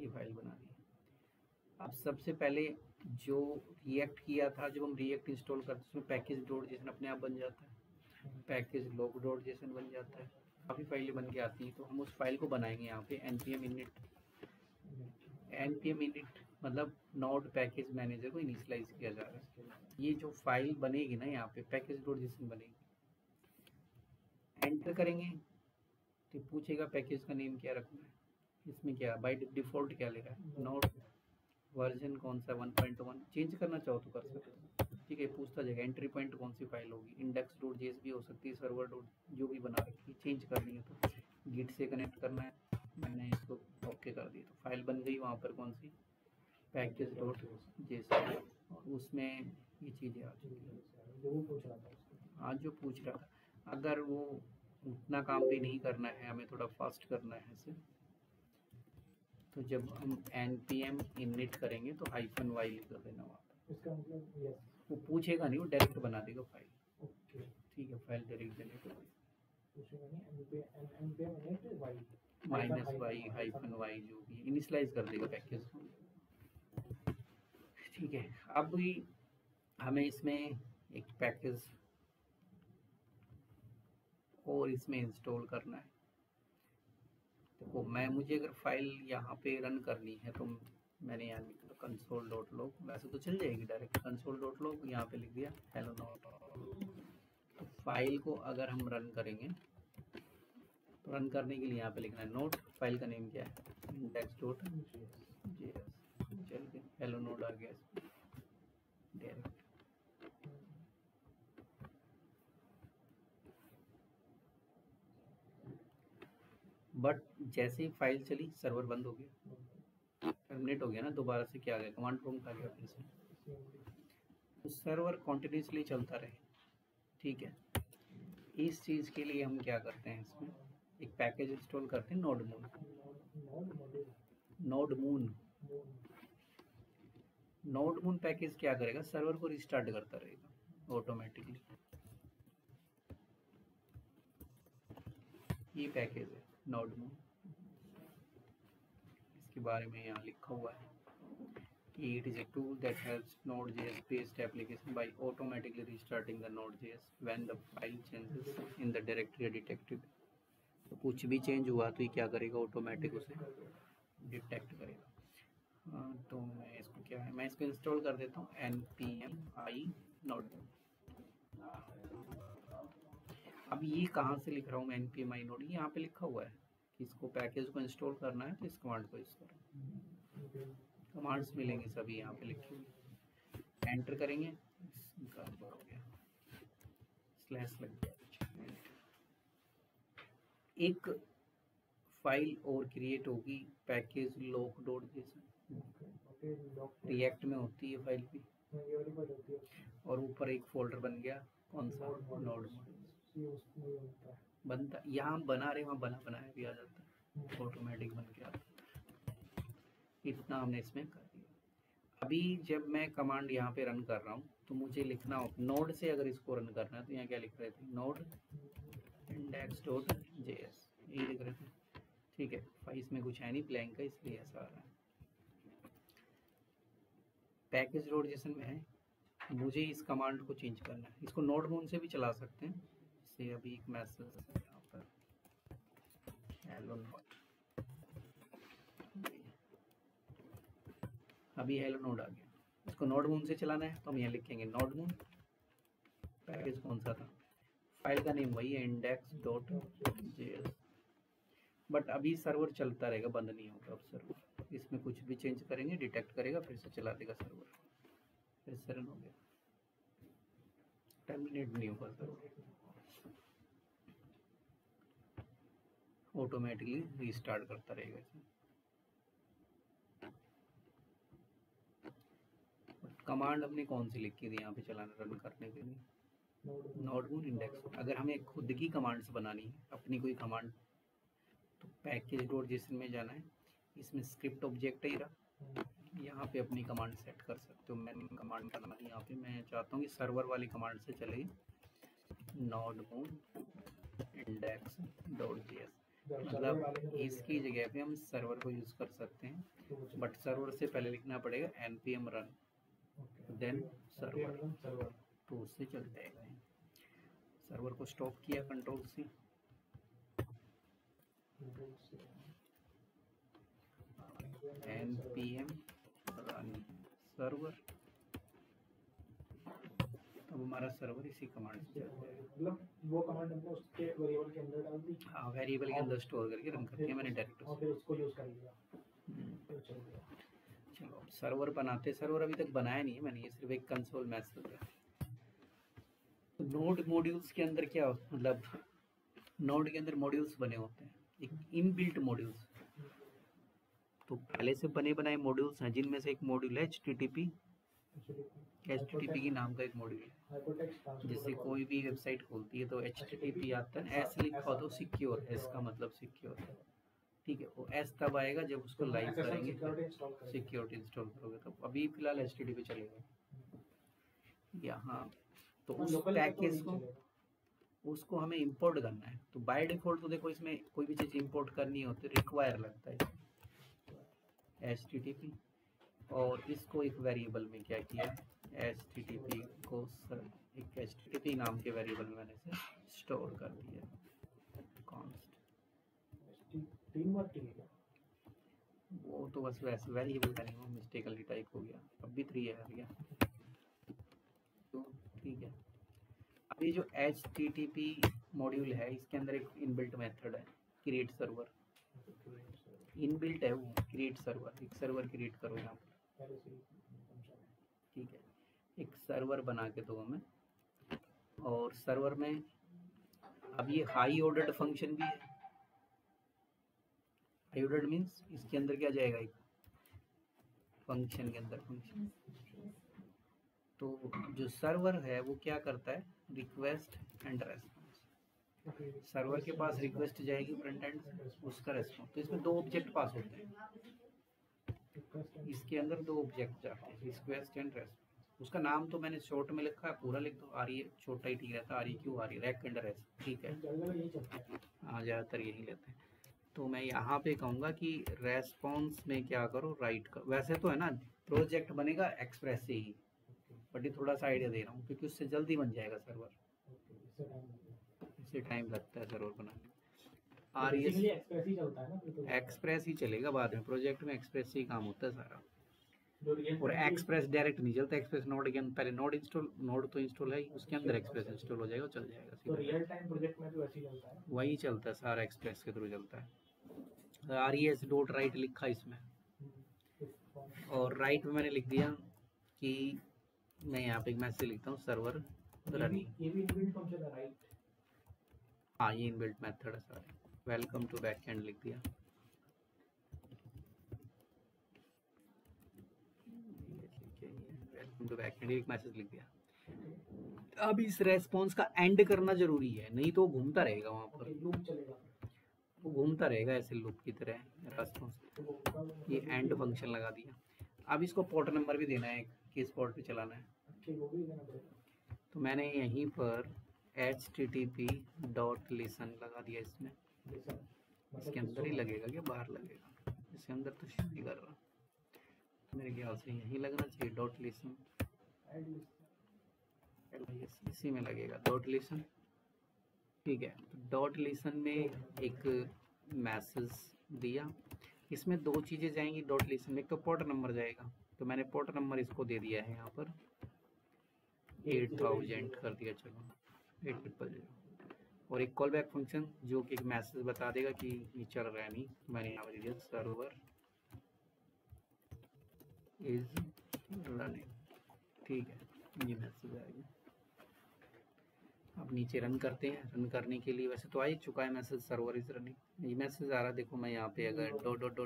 ये फाइल बना दी। अब सबसे पहले जो रिएक्ट किया था, जब हम रिएक्ट इंस्टॉल करते हैं उसमें पैकेज डॉट जेसन अपने आप बन जाता है, पैकेज लॉग डॉट जेसन बन जाता है, काफ़ी फाइलें बन के आती हैं। तो हम उस फाइल को बनाएंगे यहाँ पे npm init मतलब नोड पैकेज मैनेजर को इनिशियलाइज किया जा रहा है। ये जो फाइल बनेगी ना यहाँ पे पैकेज डॉट जेसन बनेगी, एंटर करेंगे तो पूछेगा पैकेज का नेम क्या रखना है। इसमें क्या बाय डिफॉल्ट क्या लिखा है, नोड वर्जन कौन सा 1.1, चेंज करना चाहो तो कर सकते हो। ठीक है, पूछता जाएगा एंट्री पॉइंट कौन सी फाइल होगी, इंडेक्स डॉट जेएस भी हो सकती है, सर्वर डॉट जो भी बना रखी है, चेंज करनी है तो गिट से कनेक्ट करना है। मैंने इसको ओके कर दिया तो फाइल बन गई वहाँ पर कौन सी, पैकेज डॉट जेएस, और उसमें ये चीज़ें आ चुकी हैं। आज जो पूछ रहा था, अगर वो उतना काम भी नहीं करना है, हमें थोड़ा फास्ट करना है इसे, तो जब हम npm init करेंगे तो -y लिख देना वहाँ पर। इसका मतलब यस, वो पूछेगा नहीं, वो डायरेक्ट बना देगा फाइल। ओके, ठीक है, फाइल डायरेक्ट देने को पूछेगा नहीं, npm init y -y जो भी इनिशियलाइज कर देगा पैकेज को। ठीक है, अब भी हमें इसमें एक पैकेज और इसमें इंस्टॉल करना है। देखो मुझे अगर फाइल यहाँ पे रन करनी है तो मैंने यहाँ लिखा कंसोल डॉट लॉग, वैसे तो चल जाएगी डायरेक्ट कंसोल डॉट लॉग, यहाँ पे लिख दिया हेलो नोड। तो फाइल को अगर हम रन करेंगे तो रन करने के लिए यहाँ पे लिखना है नोड, फाइल का नेम क्या है इंडेक्स डॉट जेएस, चल के हेलो नोड आ गया डायरेक्ट। बट जैसे ही फाइल चली सर्वर बंद हो गया, टर्मिनेट हो गया ना, दोबारा से क्या आ गया, कमांड प्रॉम्प्ट आ गया फिर से, तो सर्वर कॉन्टिन्यूसली चलता रहे। ठीक है, इस चीज़ के लिए हम क्या करते हैं, इसमें एक पैकेज इंस्टॉल करते हैं node moon. Node moon package क्या करेगा, सर्वर को रिस्टार्ट करता रहेगा ऑटोमेटिकली। ये पैकेज है नोड मून, इसके बारे में यहाँ लिखा हुआ है कि it is a tool that helps Node.js based application by automatically restarting the Node.js when the file changes in the directory are detected। तो कुछ भी चेंज हुआ तो ये क्या करेगा, ऑटोमेटिक उसे डिटेक्ट करेगा। तो मैं इसको क्या है, मैं इसको इंस्टॉल कर देता हूँ npm i node। अब ये कहाँ से लिख रहा हूँ मैं npm i node, यहाँ पे लिखा हुआ है कि इसको पैकेज को इंस्टॉल करना है तो इस कमांड को यूज करो। कमांड्स मिलेंगे सभी यहाँ पे लिखी हुई, एंटर करेंगे हो गया, स्लैश लग गया। एक फाइल और क्रिएट होगी package lock dot JSON, react में होती है फाइल भी, और ऊपर एक फोल्डर बन गया कौन सा, नोड बनता, यहाँ बना रहे वहाँ बनाया भी आ जाता है, ऑटोमेटिक बन के आता है। इतना हमने इसमें कर दिया। अभी जब मैं कमांड यहाँ पे रन कर रहा हूँ तो मुझे लिखना हो नोड से, अगर इसको रन करना है तो यहाँ क्या लिख रहे थे, नोड इंडेक्स डॉट जेएस, यही लिख रहे थे। ठीक है, फाइल इसमें कुछ है नहीं ब्लैंक है, इसलिए ऐसा आ रहा है। पैकेज डॉट जेसन में है, मुझे इस कमांड को चेंज करना है, इसको नोड मून से भी चला सकते हैं। इससे अभी एक मैसेज यहाँ पर हेलो नोड, अभी हेलो नोड आ गया, इसको नोड मून से चलाना है तो हम यहाँ लिखेंगे नोड मून, पैकेज कौन सा था, फाइल का नेम वही है इंडेक्स डॉट जेएस। बट अभी सर्वर चलता रहेगा, बंद नहीं होगा अब सर्वर, इसमें कुछ भी चेंज करेंगे डिटेक्ट करेगा, फिर से चला देगा सर्वर, फिर से रन हो गया, टर्मिनेट नहीं होगा सर्वर, ऑटोमेटिकली रीस्टार्ट करता रहेगा इसमें। कमांड हमने कौन सी लिखी थी यहाँ पे चलाना रन करने के लिए, नोड मून इंडेक्स। अगर हमें खुद की कमांड्स बनानी है, अपनी कोई कमांड, तो पैकेज डॉट जेसन में जाना है, इसमें स्क्रिप्ट ऑब्जेक्ट ही रहा, यहाँ पे अपनी कमांड सेट कर सकते हो। मैंने कमांड करना है यहाँ पे, मैं चाहता हूँ कि सर्वर वाली कमांड से चले node moon index dot JS, मतलब इसकी जगह पे हम सर्वर को यूज कर सकते हैं, बट सर्वर से पहले लिखना पड़ेगा npm run देन सर्वर, तो उससे चल जाएगा। सर्वर को स्टॉप किया कंट्रोल से, npm रन सर्वर, तो हमारा सर्वर इसी कमांड से चल जाएगा। मतलब वो कमांड हमने उसके वेरिएबल के अंदर डाल दी। हाँ, वेरिएबल के अंदर स्टोर करके रन कर दिया मैंने डायरेक्ट। और फिर उसको यूज कर लिया, तो चल गया। चलो अब सर्वर बनाते। सर्वर अभी तक बनाया नहीं है मैंने, ये सिर्फ एक कंसोल मैसेज है। तो नोड मॉड्यूल्स के अंदर क्या मतलब, नोड के अंदर मॉड्यूल्स बने होते हैं, एक इनबिल्ट मॉड्यूल्स। तो पहले से बने बनाए मॉड्यूल्स हैं, जिनमें से एक मॉड्यूल है HTTP। HTTP की नाम का एक मॉड्यूल है। जैसे कोई भी वेबसाइट खोलती है तो HTTP आता है, ऐसे लिखा हो तो सिक्योर, एस का मतलब सिक्योर है, ठीक है। वो एस तब आएगा जब उसको लाइव करेंगे, सिक्योरिटी इंस्टॉल करोगे। तो अभी फिलहाल HTTP चलेगा यहाँ। तो उस पैकेज को उसको हमें इंपोर्ट करना है। तो बाय डिफॉल्ट तो देखो इसमें कोई भी चीज़ इंपोर्ट करनी होती है रिक्वायर लगता है HTTP, और इसको एक वेरिएबल में क्या किया, HTTP को एक HTTP नाम के वेरिएबल में मैंने इसे स्टोर कर दिया, कॉन्स्ट। वो तो बस वैसे वेरिएबल का नहीं, वो मिस्टेकली टाइप हो गया, अब भी 3 है गया, तो ठीक है। अब ये जो HTTP मॉड्यूल है, इसके अंदर एक इनबिल्ट मेथड है क्रिएट सर्वर। इनबिल्ट है वो क्रिएट सर्वर, एक सर्वर क्रिएट करो यहाँ पर, ठीक है। एक सर्वर बना के दो हमें, और सर्वर में अब ये हाई ऑर्डर्ड फंक्शन भी है। हाई ऑर्डर्ड मीन्स इसके अंदर क्या जाएगा, एक फंक्शन के अंदर फंक्शन। तो जो सर्वर है वो क्या करता है, रिक्वेस्ट एंड रेस्पॉन्स। सर्वर के पास रिक्वेस्ट जाएगी फ्रंट एंड, उसका रेस्पॉन्स। तो इसमें 2 ऑब्जेक्ट पास होते हैं, इसके अंदर 2 ऑब्जेक्ट जाते हैं, रिक्वेस्ट एंड रेस्पॉन्स। उसका नाम तो मैंने शॉर्ट में लिखा है, पूरा लिख दो, RE छोटा ही ठीक रहता है, REQ रैक एंड रेस्ट, ठीक है। हाँ, ज़्यादातर यही लेते हैं। तो मैं यहाँ पे कहूँगा कि रेस्पॉन्स में क्या करो, राइट करो। वैसे तो है ना प्रोजेक्ट बनेगा एक्सप्रेस से ही, बट ये थोड़ा सा आइडिया दे रहा हूँ क्योंकि उससे जल्दी बन जाएगा सर्वर, इससे टाइम लगता है सर्वर बनाने। एक्सप्रेस ही चलेगा बाद में, प्रोजेक्ट में एक्सप्रेस से ही काम होता है सारा। और एक्सप्रेस डायरेक्ट नहीं चलता, एक्सप्रेस नोड के अंदर पहले नोड इंस्टॉल, नोड तो इंस्टॉल है ही, उसके अंदर एक्सप्रेस इंस्टॉल हो जाएगा, चल जाएगा। तो रियल टाइम प्रोजेक्ट में भी वैसे ही चलता है, वही चलता है सारा, एक्सप्रेस के थ्रू चलता है। RES.write लिखा इसमें, और राइट में मैंने लिख दिया कि मैं यहाँ पे एक मैसेज लिखता हूँ, सर्वर रनिंग। ये भी इनबिल्ट फंक्शन है, राइट? हाँ, ये इनबिल्ट मेथड है सारे। वेलकम टू बैकएंड लिख दिया, वेलकम टू बैकएंड, एक मैसेज लिख दिया। अब इस रेस्पॉन्स का एंड करना जरूरी है, नहीं तो घूमता रहेगा वहाँ पर, लूप चलेगा, वो घूमता रहेगा ऐसे लूप की तरह रेस्पॉन्स। ये एंड फंक्शन लगा दिया। अब इसको पोर्ट नंबर भी देना है, किस पोर्ट पे चलाना है। तो मैंने यहीं पर HTTP.listen लगा दिया इसमें। इसके अंदर ही लगेगा क्या बाहर लगेगा, इसके अंदर तो शो नहीं कर रहा, मेरे ख्याल से यहीं लगना चाहिए .listen, इसी में लगेगा .listen, ठीक है। तो .listen में एक मैसेज दिया, इसमें 2 चीज़ें जाएंगी .listen में, एक तो पोर्ट नंबर जाएगा, तो मैंने पोर्ट नंबर इसको दे दिया है यहाँ पर 8000 कर दिया, चलो 8000। और एक कॉल बैक फंक्शन जो कि एक मैसेज बता देगा कि ये चल रहा है नहीं, मैंने यहाँ पर दिया सर्वर इज रनिंग, ठीक है, ये मैसेज आएगा। अब नीचे रन करते हैं। रन करने के लिए वैसे तो आ ही चुका है मैसेज, सर्वर इज रनिंग, ये मैसेज आ रहा है। देखो मैं यहाँ पे अगर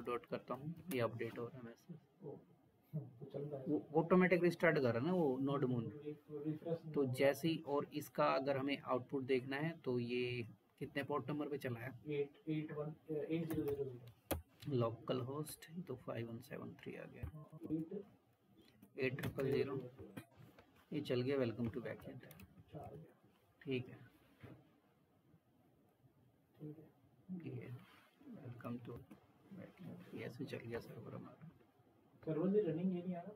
डॉट करता हूँ, ये अपडेट हो रहा है मैसेज, वो ऑटोमेटिक रिस्टार्ट कर रहा है ना वो नोड मून। तो जैसे ही, और इसका अगर हमें आउटपुट देखना है तो ये कितने पोर्ट नंबर पे चला है, 800 लोकल होस्ट, तो 5173 आ गया, 8000 ये चल गया। वेलकम टू बैकएंड, ठीक है, ये वेलकम टू बैकएंड, ऐसे चल गया सर्वर हमारा। सर्वर से रनिंग ये नहीं आ रहा,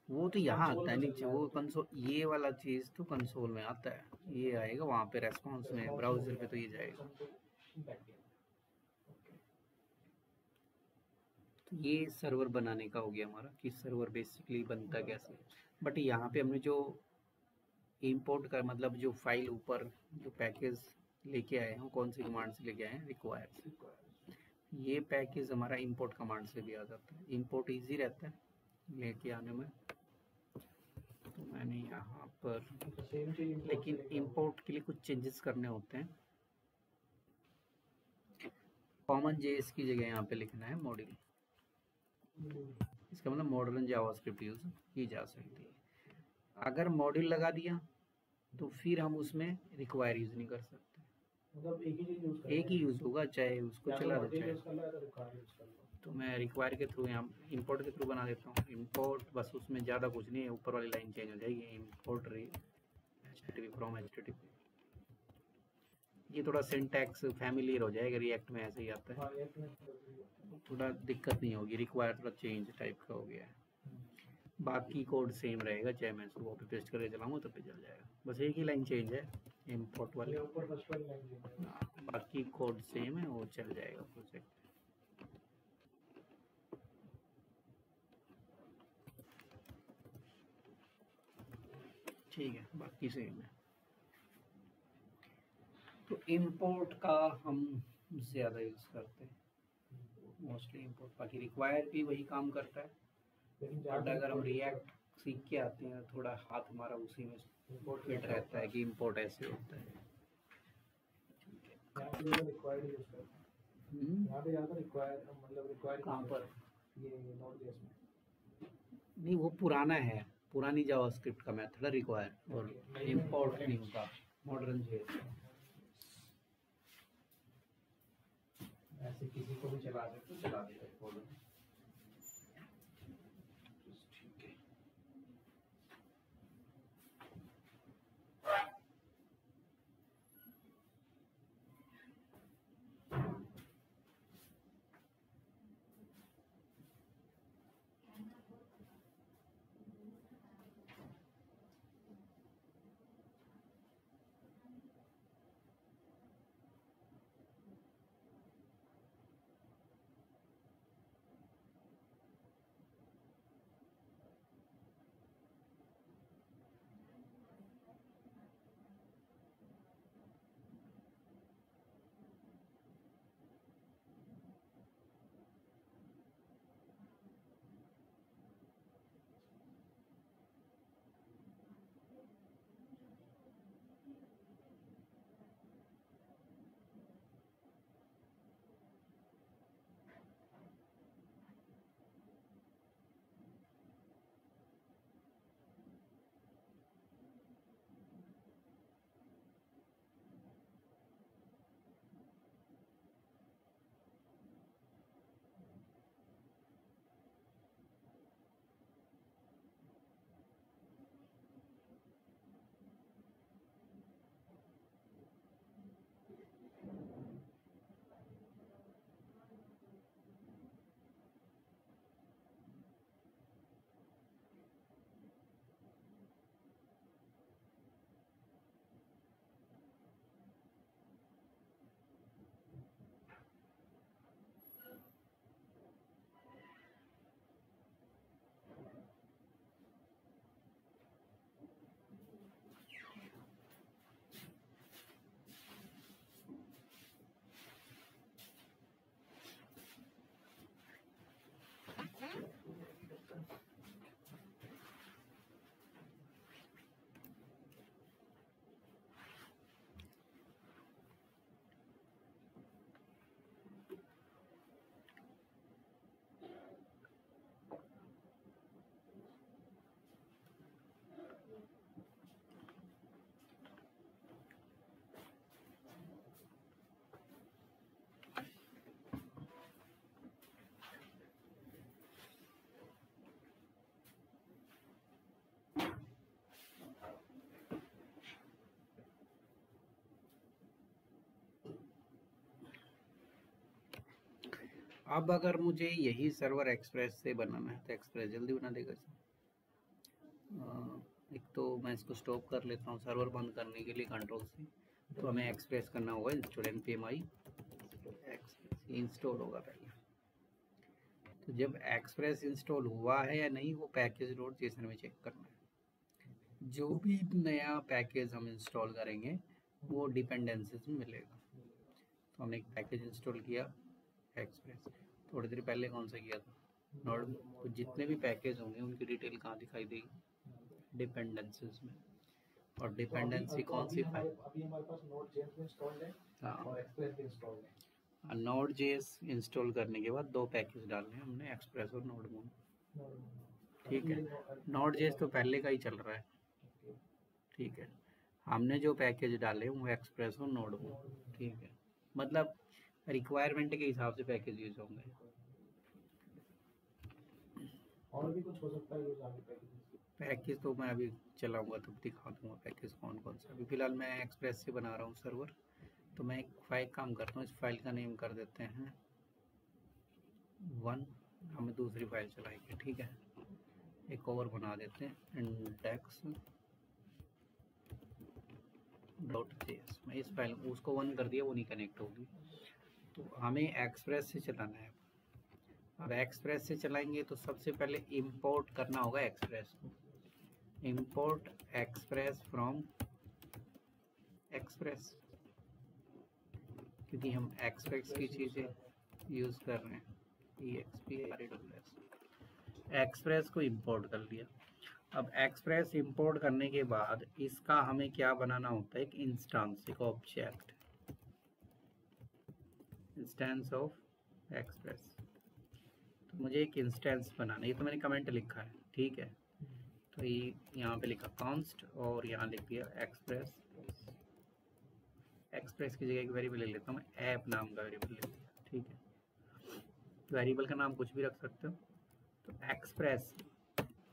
वो तो यहाँ आता है नीचे, वो कंसोल, ये वाला चीज़ तो कंसोल में आता है, ये आएगा वहाँ पे रेस्पॉन्स में, ब्राउजर पे तो ये जाएगा। ये सर्वर बनाने का हो गया हमारा कि सर्वर बेसिकली बनता कैसे। बट यहाँ पे हमने जो इंपोर्ट का मतलब जो फाइल ऊपर जो पैकेज लेके आए हैं कौन सी कमांड से लेके आए हैं, रिक्वायर। ये पैकेज हमारा इंपोर्ट कमांड से भी आ जाता है। इंपोर्ट इजी रहता है लेके आने में। तो मैंने यहाँ पर लेकिन इंपोर्ट के लिए कुछ चेंजेस करने होते हैं। कॉमन जेएस की जगह यहाँ पे लिखना है मॉड्यूल। इसका मतलब मॉडर्न जावास्क्रिप्ट यूज की जा सकती है। अगर मॉड्यूल लगा दिया तो फिर हम उसमें रिक्वायर यूज नहीं कर सकते। मतलब एक ही यूज होगा, चाहे उसको चला दो चाहे। तो तो मैं रिक्वायर के थ्रू यहाँ इंपोर्ट के थ्रू बना देता हूँ। इंपोर्ट बस उसमें ज़्यादा कुछ नहीं है, ऊपर वाली लाइन चेंज हो जाएगी। Import HTTP from HTTP। ये थोड़ा सिंटैक्स फैमिलियर हो जाएगा, रिएक्ट में ऐसे ही आता है, थोड़ा दिक्कत नहीं होगी। रिक्वायर थोड़ा चेंज टाइप का हो गया है। बाकी कोड सेम रहेगा, चाहे मैं इसको कॉपी पेस्ट करके चलाऊँ तब भी चल जाएगा। बस एक ही लाइन चेंज है इंपोर्ट वाले, बाकी कोड सेम है, वो चल जाएगा प्रोजेक्ट। ठीक है, बाकी सेम है। तो इंपोर्ट का हम ज़्यादा यूज़ करते हैं मोस्टली इंपोर्ट। बाकी रिक्वायर भी वही काम करता है, बट अगर हम रिएक्ट सीख के आते हैं थोड़ा हाथ हमारा उसी में फिट रहता है कि इंपोर्ट ऐसे होता है। कहाँ पर? नहीं, वो पुराना है, पुरानी जावास्क्रिप्ट का मेथड है रिक्वायर, और इंपोर्ट नहीं होता मॉडर्न जेएस। ऐसे किसी को भी चला सकते हो, चला देगा कोड। ठीक है। अब अगर मुझे यही सर्वर एक्सप्रेस से बनाना है तो एक्सप्रेस जल्दी बना देगा। एक तो मैं इसको स्टॉप कर लेता हूँ सर्वर बंद करने के लिए कंट्रोल से, तो हमें एक्सप्रेस करना होगा इंस्टॉल npmi एक्सप्रेस इंस्टॉल होगा पहले। तो जब एक्सप्रेस इंस्टॉल हुआ है या नहीं वो पैकेज डॉट जेसन में चेक करना है। जो भी नया पैकेज हम इंस्टॉल करेंगे वो डिपेंडेंसीज में मिलेगा। तो हमने एक पैकेज इंस्टॉल किया एक्सप्रेस, थोड़ी देर पहले कौन सा किया था, नोड। तो जितने भी पैकेज होंगे उनकी डिटेल कहाँ दिखाई देगी, डिपेंडेंसीज में। और डिपेंडेंसी कौन सी फाइल, अभी हमारे पास नोड.js इंस्टॉल्ड है और एक्सप्रेस भी इंस्टॉल्ड है। नोड.js इंस्टॉल करने के बाद दो पैकेज डालने हैं हमने, एक्सप्रेस और नोडमून। ठीक है, नोड.js तो पहले का ही चल रहा है। ठीक है, हमने जो पैकेज डाले वो एक्सप्रेस और नोडमून। ठीक है, मतलब रिक्वायरमेंट के हिसाब से पैकेज यूज होंगे। और भी कुछ हो सकता है यूज आगे पैकेज तो मैं अभी चलाऊंगा तब दिखा दूंगा पैकेज कौन कौन सा। अभी फिलहाल मैं एक्सप्रेस से बना रहा हूँ सर्वर, तो मैं एक फाइल काम करता हूँ, इस फाइल का नेम कर देते हैं 1, हमें दूसरी फाइल चलाएंगे। ठीक है, एक और बना देते हैं इंडेक्स .js। मैं इस फाइल उसको 1 कर दिया, वो नहीं कनेक्ट होगी। तो हमें एक्सप्रेस से चलाना है। अब एक्सप्रेस से चलाएंगे तो सबसे पहले इंपोर्ट करना होगा एक्सप्रेस को। इंपोर्ट एक्सप्रेस फ्रॉम एक्सप्रेस, क्योंकि हम एक्सप्रेस की चीज़ें यूज़ कर रहे हैं। एक्सप्रेस को इंपोर्ट कर लिया। अब एक्सप्रेस इंपोर्ट करने के बाद इसका हमें क्या बनाना होता है, एक इंस्टेंस, एक ऑब्जेक्ट, इंस्टेंस ऑफ एक्सप्रेस। तो मुझे एक इंस्टेंस बनाना है, ये तो मैंने कमेंट लिखा है। ठीक है, तो ये यहाँ पे लिखा कॉन्स्ट और यहाँ लिख दिया एक्सप्रेस। एक्सप्रेस की जगह एक वेरिएबल ले लेता हूँ मैं, ऐप नाम का वेरिएबल ले लिया। ठीक है, वेरिएबल का नाम कुछ भी रख सकते हो। तो एक्सप्रेस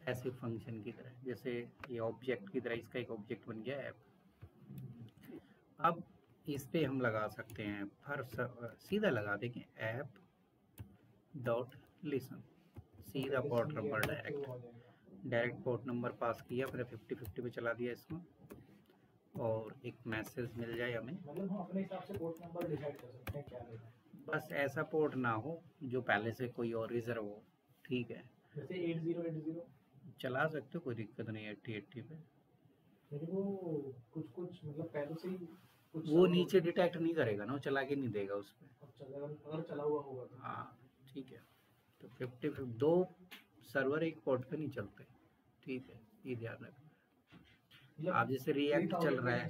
ऐसे फंक्शन की तरह, जैसे ये ऑब्जेक्ट की तरह इसका एक ऑब्जेक्ट बन गया ऐप। अब इस पे हम लगा सकते हैं सीधा लगा देंगे ऐप डॉट लिसन, सीधा port number direct port number pass किया, फिर 50-50 पे चला दिया इसको, और एक मैसेज मिल जाए हमें। मतलब हम अपने हिसाब से पोर्ट नंबर डिसाइड कर सकते हैं क्या लेना है। बस ऐसा पोर्ट ना हो जो पहले से कोई और रिजर्व हो। ठीक है, जैसे 8080 चला सकते हो, कोई दिक्कत नहीं है 8080 पे। लेकिन वो कुछ मतलब पहले से ही कुछ वो नीचे डिटेक्ट नहीं करेगा ना, वो चला के नहीं देगा उस पर। अगर चला हुआ होगा तो। हाँ ठीक है, तो 50 दो सर्वर एक पोर्ट पे नहीं चलते। ठीक है, ये ध्यान रखना। आप जैसे रिएक्ट चल रहा है,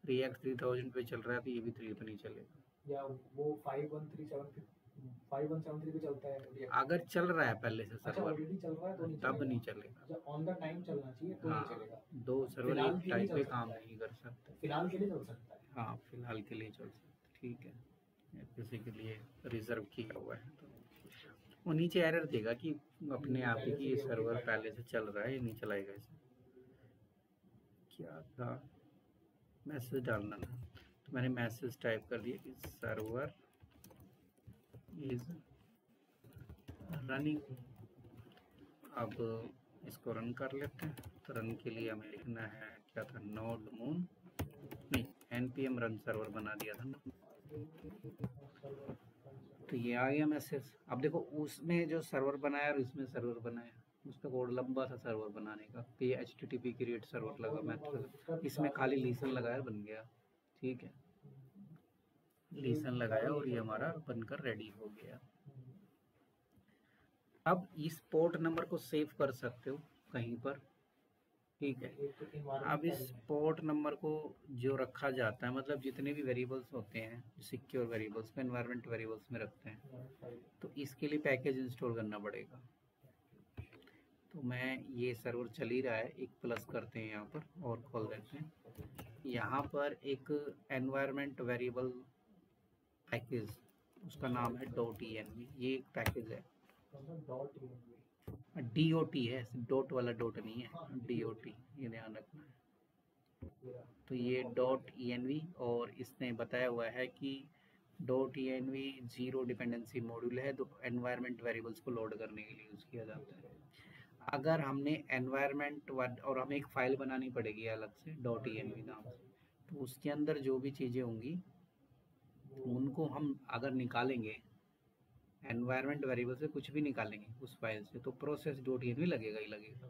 रिएक्ट 3000 पे चल रहा है, तो ये भी 3 पे नहीं चलेगा। या वो 5173 पे चलता है अगर चल रहा है पहले से सर्वर, ऑलरेडी चल रहा है तो तब नहीं चलेगा। ऑन द टाइम चलना चाहिए तो नहीं चलेगा। दो सर्वर एक टाइम पे काम नहीं कर सकते। फिलहाल के लिए चल सकता है। हाँ, फिलहाल के लिए चल सकता है। ठीक है, किसी के लिए रिजर्व किया हुआ है तो वो नीचे एरर देगा कि अपने आप ही कि ये सर्वर पहले से चल रहा है, ये नहीं चलाएगा इसे। क्या था, मैसेज डालना था, तो मैंने मैसेज टाइप कर दिया कि सर्वर इज रनिंग। अब इसको रन कर लेते हैं। तो रन के लिए हमें लिखना है, क्या था, नोडमून नहीं, npm रन सर्वर बना दिया था ना। तो ये आ गया मैसेज। अब देखो उसमें जो सर्वर बनाया और इसमें सर्वर बनाया, उसका कोड लंबा था सर्वर बनाने का, http क्रिएट सर्वर लगा मेथड, इसमें खाली लिसन लगाया बन गया। ठीक है, लिसन लगाया और ये हमारा बनकर रेडी हो गया। अब इस पोर्ट नंबर को सेव कर सकते हो कहीं पर। ठीक है, अब इस पोर्ट नंबर को जो रखा जाता है, मतलब जितने भी वेरिएबल्स होते हैं सिक्योर वेरिएबल्स को एनवायरनमेंट वेरिएबल्स में रखते हैं, तो इसके लिए पैकेज इंस्टॉल करना पड़ेगा। तो मैं ये सर्वर चल ही रहा है, एक प्लस करते हैं यहाँ पर और खोल देते हैं। यहाँ पर एक एनवायरनमेंट वेरिएबल पैकेज, उसका नाम है .env। ये एक पैकेज है, DOT है, डॉट वाला डॉट नहीं है, DOT, ये ध्यान रखना है। तो ये .env, और इसने बताया हुआ है कि .env 0 डिपेंडेंसी मॉड्यूल है, तो एनवायरनमेंट वेरिएबल्स को लोड करने के लिए यूज़ किया जाता है। अगर हमने एनवायरनमेंट और हमें एक फाइल बनानी पड़ेगी अलग से .env नाम से, तो उसके अंदर जो भी चीज़ें होंगी उनको हम अगर निकालेंगे एनवायरनमेंट वेरिएबल से कुछ भी निकालेंगे उस फाइल से तो प्रोसेस डॉट एनवी लगेगा ही लगेगा।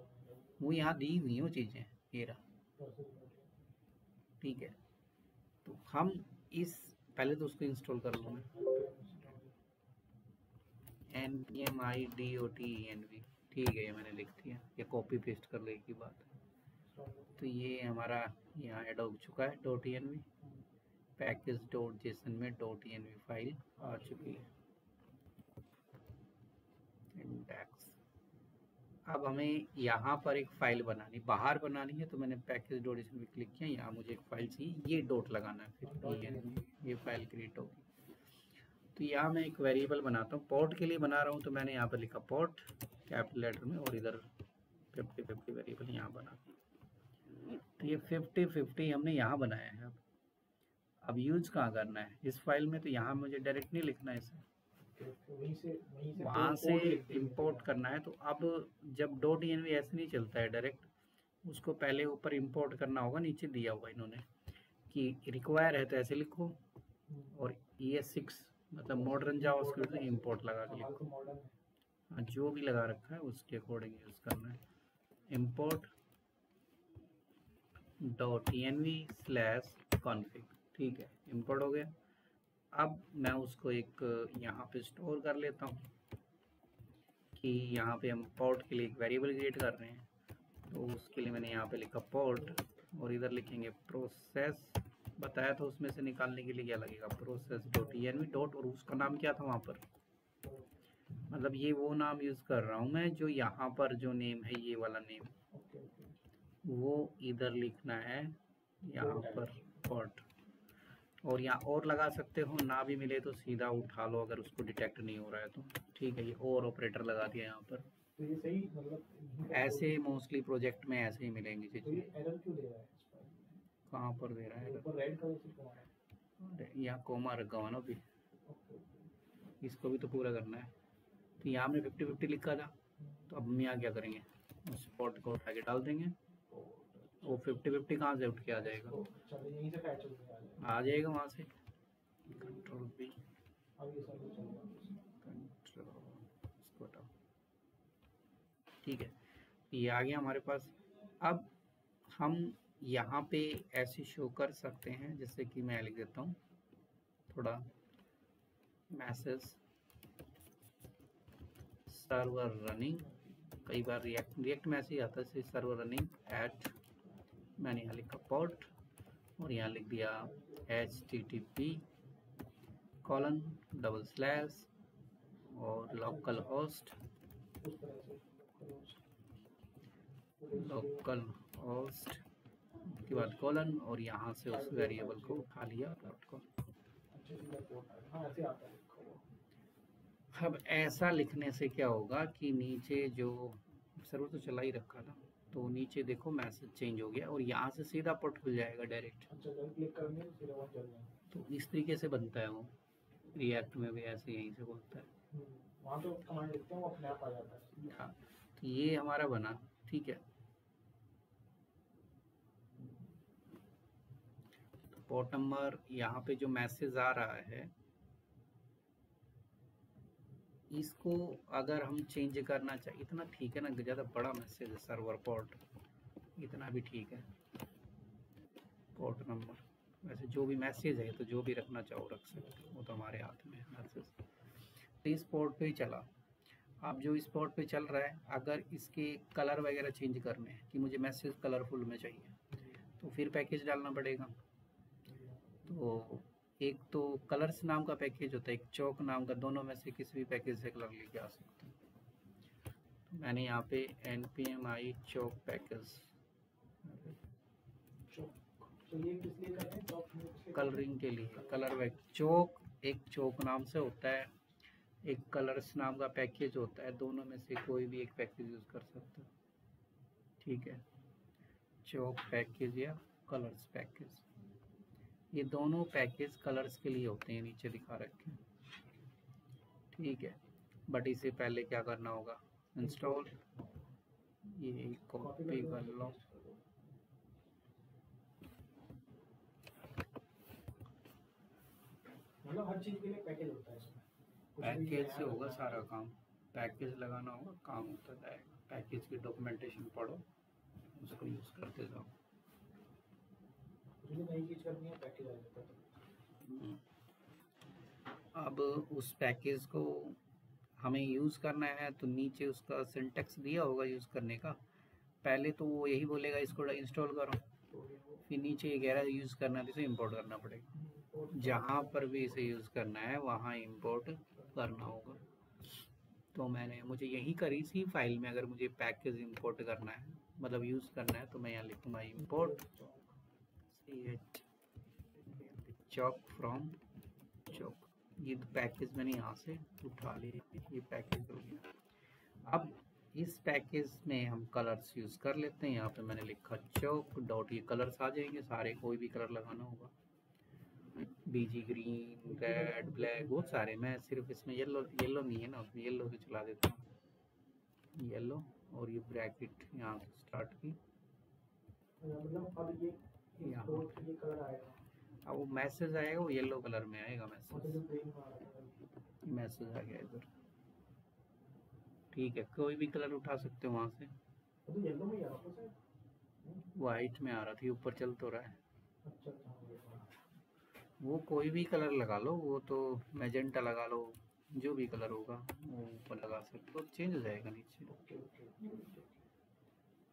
वो यहाँ दी हुई हैं वो चीज़ें, ये रहा, ठीक है। तो हम इस पहले तो उसको इंस्टॉल कर लो मैं, npm-i-dot-env, ठीक है, ये मैंने लिख दिया, ये कॉपी पेस्ट कर ले की बात है। तो ये हमारा यहाँ ऐड हो चुका है dot env, package dot JSON में डॉट env फाइल आ चुकी है, इंडेक्स। अब हमें यहाँ पर एक फाइल बनानी, बाहर बनानी है, तो मैंने पैकेज डॉट जेसन में क्लिक किया, यहाँ मुझे एक फाइल चाहिए, ये डॉट लगाना है, फिर ये फाइल क्रिएट होगी। तो यहाँ मैं एक वेरिएबल बनाता हूँ, पोर्ट के लिए बना रहा हूँ, तो मैंने यहाँ पर लिखा पोर्ट कैपिटल लेटर में, और इधर 50-50 वेरिएबल यहाँ बना दिया। तो ये 50-50 हमने यहाँ बनाया है। अब यूज कहाँ करना है इस फाइल में, तो यहाँ मुझे डायरेक्ट नहीं लिखना है इसे, वहाँ से इंपोर्ट करना है। तो अब जब डॉट env ऐसे नहीं चलता है डायरेक्ट, उसको पहले ऊपर इंपोर्ट करना होगा, नीचे दिया हुआ इन्होंने कि रिक्वायर है तो ऐसे लिखो, और ES6 मतलब मॉडर्न जावास्क्रिप्ट से इंपोर्ट लगा के लिखो, हाँ जो भी लगा रखा है उसके अकॉर्डिंग यूज करना है। इंपोर्ट डॉट env/config, ठीक है, इंपोर्ट हो गया। अब मैं उसको एक यहाँ पे स्टोर कर लेता हूँ कि यहाँ पे हम पोर्ट के लिए एक वेरिएबल क्रिएट कर रहे हैं, तो उसके लिए मैंने यहाँ पे लिखा पोर्ट, और इधर लिखेंगे प्रोसेस, बताया था उसमें से निकालने के लिए क्या लगेगा, प्रोसेस डॉट env डॉट, और उसका नाम क्या था वहाँ पर, मतलब ये वो नाम यूज कर रहा हूँ मैं जो यहाँ पर जो नेम है, ये वाला नेम, वो इधर लिखना है यहाँ पर पोर्ट। और यहाँ और लगा सकते हो, ना भी मिले तो सीधा उठा लो अगर उसको डिटेक्ट नहीं हो रहा है तो, ठीक है। ये और ऑपरेटर लगा दिया यहाँ पर, तो ये सही मतलब ऐसे मोस्टली प्रोजेक्ट में ऐसे ही मिलेंगी तो चीजें। ये एरर क्यों दे रहा है इस फाइल में? कहाँ पर दे रहा है ऊपर रेड कलर से क्यों आ रहा है? यहाँ कोमा रखा हुआ ना अभी, ओके, इसको भी तो पूरा करना है। तो यहाँ हमने 50-50 लिखा था, तो अब हम यहाँ क्या करेंगे, उस पोर्ट को उठा के डाल देंगे, वो 50-50 कहाँ से उठ के आ जाएगा, चलो यहीं से फैच हो गया, आ जाएगा वहाँ से, कंट्रोल B, अब ये सब चलेगा, कंट्रोल इसको हटाओ, ठीक है, ये आ गया हमारे पास। अब हम यहाँ पे ऐसे शो कर सकते हैं, जैसे कि मैं लिख देता हूँ थोड़ा मैसेज सर्वर रनिंग, कई बार रिएक्ट में ऐसे ही आता है, सर्वर रनिंग एट, मैंने यहाँ लिखा पोर्ट, और यहाँ लिख दिया http:// और लोकल होस्ट के बाद कॉलन, और यहाँ से उस वेरिएबल को उठा लिया .com। अब ऐसा लिखने से क्या होगा कि नीचे जो सर्वर तो चला ही रखा था, तो नीचे देखो मैसेज चेंज हो गया, और यहाँ से सीधा पोर्ट खुल जाएगा डायरेक्ट। तो इस तरीके से बनता है वो, रिएक्ट में भी ऐसे यहीं से बोलता है, वहाँ तो कमांड लिखते हैं वो अपने आप आ जाता है। हाँ, तो ये हमारा बना, ठीक है। तो पोर्ट नंबर यहाँ पे जो मैसेज आ रहा है, इसको अगर हम चेंज करना चाहिए, इतना ठीक है ना, ज़्यादा बड़ा मैसेज है सर्वर पोर्ट, इतना भी ठीक है। पोर्ट नंबर वैसे जो भी मैसेज है, तो जो भी रखना चाहो रख सकते हो, वो तो हमारे हाथ में है मैसेज। तो इस पोर्ट पे ही चला। अब जो इस पोर्ट पे चल रहा है, अगर इसके कलर वगैरह चेंज करने हैं कि मुझे मैसेज कलरफुल में चाहिए, तो फिर पैकेज डालना पड़ेगा। तो एक तो कलर्स नाम का पैकेज होता है, एक चौक नाम का, दोनों में से किसी भी पैकेज से कलर लेके आ सकते हैं। तो मैंने यहाँ पे npm-i चौक पैकेज, तो ये किस लिए कर रहे हैं? चौक कलरिंग के लिए, कलर वैक चौक, एक चौक नाम से होता है, एक कलर्स नाम का पैकेज होता है, दोनों में से कोई भी एक पैकेज यूज कर सकते हो, ठीक है। चौक पैकेज या कलर्स पैकेज, ये दोनों पैकेज कलर्स के लिए होते हैं, नीचे दिखा रखे हैं, ठीक है। बट इससे पहले क्या करना होगा, इंस्टॉल, ये कॉपी कर लो, मतलब हर चीज के लिए पैकेज होता है इसमें, पैकेज से होगा सारा काम, पैकेज लगाना होगा, काम होता जाएगा। पैकेज की डॉक्यूमेंटेशन पढ़ो, उसको यूज़ करते जाओ। नई चीज करनी है पैकेज आ जाता है। अब उस पैकेज को हमें यूज़ करना है तो नीचे उसका सिंटेक्स दिया होगा यूज़ करने का। पहले तो वो यही बोलेगा इसको इंस्टॉल करो, फिर नीचे ये कह रहा है यूज़ करना है तो इसे इम्पोर्ट करना पड़ेगा। जहाँ पर भी इसे यूज़ करना है वहाँ इम्पोर्ट करना होगा। तो मुझे यही करी थी फाइल में। अगर मुझे पैकेज इंपोर्ट करना है, मतलब यूज़ करना है, तो मैं यहाँ लिखूँगा इम्पोर्ट चॉक फ्रॉम चॉक। ये तो पैकेज मैंने यहाँ से उठा लिया, ये पैकेज हो गया। अब इस पैकेज में हम कलर्स यूज़ कर लेते हैं। यहाँ पे मैंने लिखा चॉक डॉट, ये कलर्स आ जाएंगे सारे, कोई भी कलर लगाना होगा, बीजी ग्रीन, रेड, ब्लैक, बहुत सारे। मैं सिर्फ इसमें येलो नहीं है ना, उसमें येलो भी चला देता हूँ, येलो। और ये ब्रैकेट यहाँ से स्टार्ट की, मतलब अब ये यहाँ कलर आएगा, अब वो मैसेज आएगा, वो येलो कलर में आएगा मैसेज। मैसेज आ गया इधर, ठीक है। कोई भी कलर उठा सकते हो वहाँ से। तो येलो में आ रहा था, वाइट में आ रहा थी, ऊपर चल तो रहा है। अच्छा वो कोई भी कलर लगा लो, वो तो मैजेंटा लगा लो, जो भी कलर होगा वो ऊपर लगा सकते हो, चेंज हो जाएगा नीचे।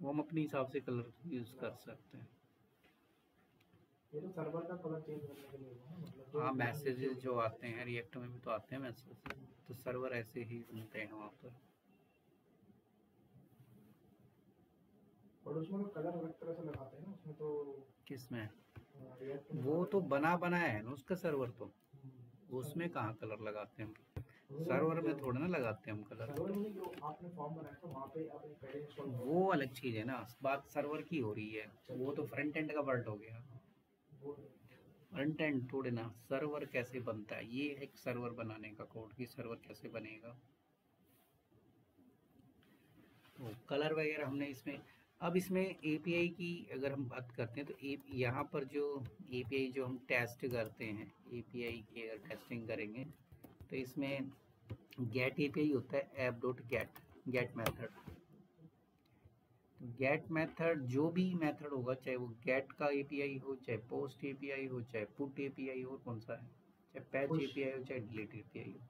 वो हम अपने हिसाब से कलर यूज कर सकते हैं। ये तो सर्वर का कलर चेंज करने के लिए है, मतलब हाँ, मैसेजेस जो आते हैं रिएक्ट में भी तो आते हैं मैसेज, तो सर्वर ऐसे ही बनते हैं वहाँ पर। और उसमें तो कलर अलग तरह से लगाते हैं ना, उसमें तो किसमें? वो तो बना बनाया है ना उसका सर्वर, तो उसमें कहाँ कलर लगाते हैं हम, सर्वर में थोड़ा ना लगाते हैं हम कलर। सर्वर में जो आपने फॉर्म बनाया था वहाँ पे आपने पहले इंस्टॉल, वो अलग चीज़ है ना, बात सर्वर की हो रही है, वो तो फ्रंट एंड का पार्ट हो गया। फ्रंट एंड थोड़े ना, सर्वर कैसे बनता है, ये एक सर्वर बनाने का कोड की सर्वर कैसे बनेगा। तो कलर वगैरह हमने इसमें, अब इसमें एपीआई की अगर हम बात करते हैं तो यहाँ पर जो एपीआई जो हम टेस्ट करते हैं, एपीआई की अगर टेस्टिंग करेंगे तो इसमें गेट एपीआई होता है, ऐप डॉट गेट मेथड। तो गेट मेथड जो भी मेथड होगा, चाहे वो गेट का एपीआई हो, चाहे पोस्ट एपीआई हो, चाहे पुट एपीआई हो, कौन सा है, चाहे पैच एपीआई हो, चाहे डिलीट एपीआई हो,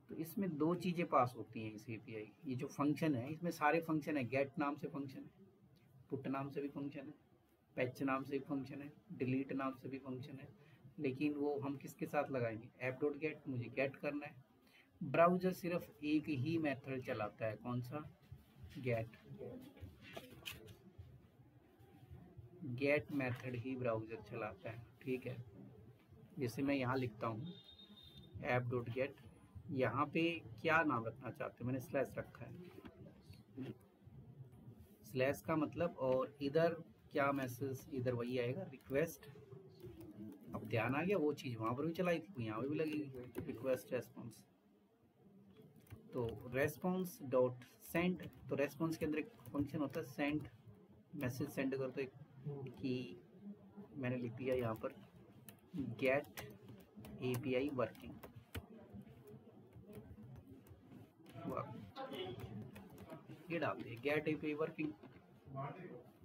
तो इसमें दो चीज़ें पास होती हैं इस एपीआई। ये जो फंक्शन है इसमें सारे फंक्शन है, गेट नाम से फंक्शन है, पुट नाम से भी फंक्शन है, पैच नाम से भी फंक्शन है, डिलीट नाम से भी फंक्शन है। लेकिन वो हम किसके साथ लगाएंगे, ऐप डॉट गेट, मुझे गेट करना है। ब्राउज़र सिर्फ एक ही मेथड चलाता है, कौन सा, गेट। गेट मेथड ही ब्राउज़र चलाता है, ठीक है। जैसे मैं यहाँ लिखता हूँ ऐप डॉट गेट, यहाँ पे क्या नाम रखना चाहते हो, मैंने स्लैश रखा है, स्लैश का मतलब, और इधर क्या मैसेज, इधर वही आएगा रिक्वेस्ट। अब ध्यान आ गया, वो चीज़ वहाँ पर भी चलाई थी, यहाँ पर भी लगेगी, रिक्वेस्ट रेस्पॉन्स। तो रेस्पॉन्स डॉट सेंड, तो रेस्पॉन्स के अंदर एक फंक्शन होता है सेंड, मैसेज सेंड कर दो एक, कि मैंने लिख दिया यहाँ पर गेट एपीआई वर्किंग, ये डाल दिए गेट एपीआई वर्किंग,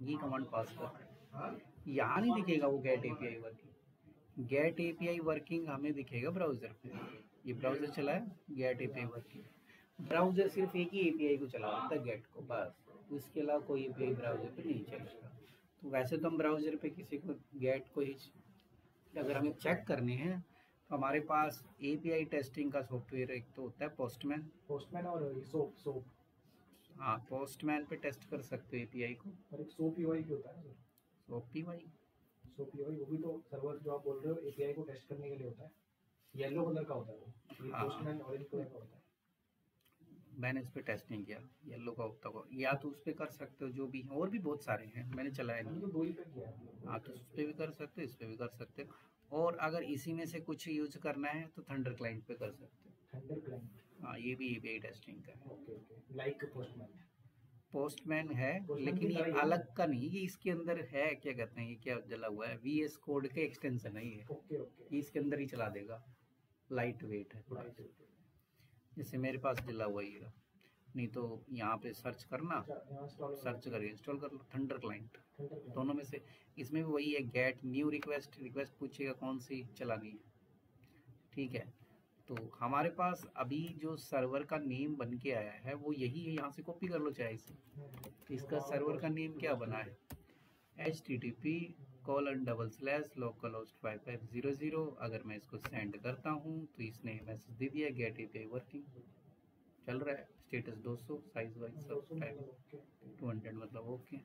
ये कमांड पास कर। यहाँ नहीं दिखेगा वो get API working, get API working हमें दिखेगा ब्राउजर पे। ये ब्राउजर चला है गेट एपीआई वर्किंग, ब्राउजर सिर्फ एक ही एपीआई को चला सकता है, गेट को, बस। इसके अलावा कोई एपीआई ब्राउजर पे नहीं चलेगा। तो वैसे तो हम ब्राउजर पे किसी को गेट को ही, अगर हमें चेक करने हैं तो हमारे पास एपीआई टेस्टिंग का सॉफ्टवेयर एक तो होता है पोस्टमैन और सोप। हाँ, पोस्टमैन पे टेस्ट कर सकते हो एपीआई को। और एक सोप यूआई भी होता है ना सर, सोप यूआई वो भी तो सर्वर जो आप बोल रहे हो एपीआई को टेस्ट करने के लिए होता है, येलो कलर का होता है वो, ये पोस्टमैन ऑरेंज कलर का होता है। मैंने इस पर टेस्ट नहीं किया, येलो का होता होगा, या तो उस पर कर सकते हो, जो भी और भी बहुत सारे हैं, मैंने चलाया नहीं। तो दो ही पे किया है। हाँ, तो उस पर भी कर सकते हो, इस पर भी कर सकते हो, और अगर इसी में से कुछ यूज करना है तो थंडर क्लाइंट पे कर सकते हो। थंडर क्लाइंट, हाँ, ये भी एपीआई टेस्टिंग का है। ओके लाइक पोस्टमैन है, लेकिन ये अलग का नहीं, ये इसके अंदर है, क्या कहते हैं, ये क्या जला हुआ है, वीएस कोड के एक्सटेंशन है ये, ओके इसके अंदर ही चला देगा, लाइट वेट है थोड़ा। जैसे मेरे पास डला हुआ ही है, नहीं तो यहाँ पे सर्च करना, अच्छा यहाँ इंस्टॉल सर्च करके इंस्टॉल कर लो थंडर क्लाइंट, थंडर दोनों में से। इसमें भी वही है, गेट न्यू रिक्वेस्ट, रिक्वेस्ट पूछेगा कौन सी चलानी है, ठीक है। तो हमारे पास अभी जो सर्वर का नेम बन के आया है वो यही है, यहाँ से कॉपी कर लो चाहे इसे। इसका सर्वर का नेम क्या बना है, http://localhost5500। अगर मैं इसको सेंड करता हूँ तो इसने मैसेज दे दिया गेट एपीआई वर्किंग, चल रहा है, स्टेटस 200, साइज वाइज सब टाइप 200 मतलब ओके।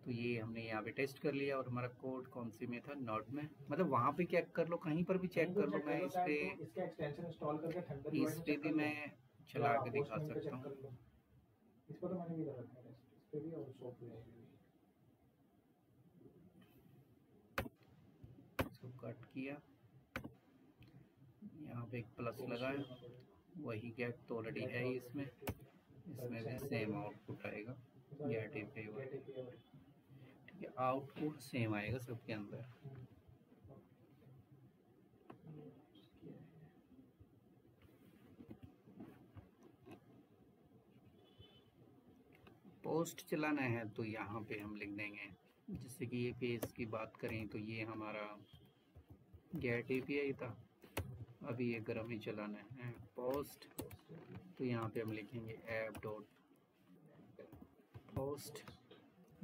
तो ये हमने यहाँ पे टेस्ट कर लिया, और हमारा कोड कौन सी में था, नोड में, मतलब वहाँ पे चेक कर लो, कहीं पर भी चेक कर लो। मैं इस पे इसका एक्सटेंशन इंस्टॉल करके थंडर इस पे भी मैं चला के दिखा सकता हूँ। इस पर तो मैंने भी कर रखा है, इस पे भी और सॉफ्ट पे इसको कट किया, यहाँ पे एक प्लस लगाया, वही गेट तो ऑलरेडी है ही इसमें भी सेम आउटपुट आएगा, गेट एपीआई, ठीक है, आउटपुट सेम आएगा सबके अंदर। पोस्ट चलाना है तो यहाँ पे हम लिख देंगे, जैसे कि ये पेज की बात करें तो ये हमारा गेट एपीआई था, अभी ये गर्म ही चलाना है पोस्ट, तो यहाँ पे हम लिखेंगे ऐप डॉट पोस्ट,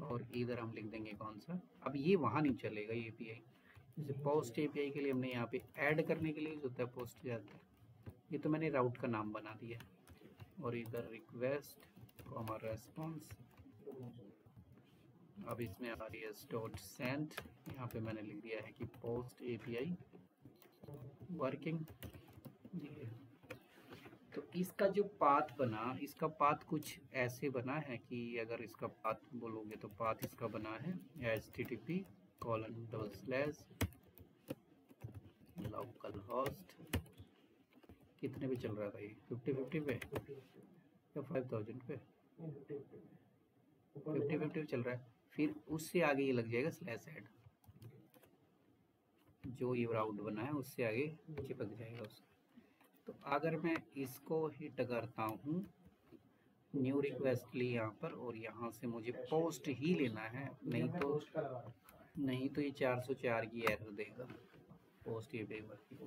और इधर हम लिख देंगे कौन सा, अब ये वहाँ नहीं चलेगा ये एपीआई, जैसे पोस्ट एपीआई के लिए हमने यहाँ पे ऐड करने के लिए यूज होता है पोस्ट जाता है, ये तो मैंने राउट का नाम बना दिया, और इधर रिक्वेस्ट हमारा रेस्पॉन्स, अब इसमें rs डॉट सेंड, यहाँ पे मैंने लिख दिया है कि पोस्ट एपीआई वर्किंग। तो इसका जो पाथ बना, इसका पाथ कुछ ऐसे बना है कि अगर इसका पाथ बोलोगे तो पाथ इसका बना है http://localhost, कितने पे चल रहा था ये, 50-50 पे या 5000 पे, 50-50 पे चल रहा है, फिर उससे आगे ये लग जाएगा /add, जो ये राउट बना है उससे आगे चिपक जाएगा उसका। तो अगर मैं इसको हिट करता हूँ, न्यू रिक्वेस्ट ली यहाँ पर, और यहाँ से मुझे पोस्ट ही लेना है, नहीं तो ये 404 की एरर देगा पोस्ट एपीआई वर्किंग।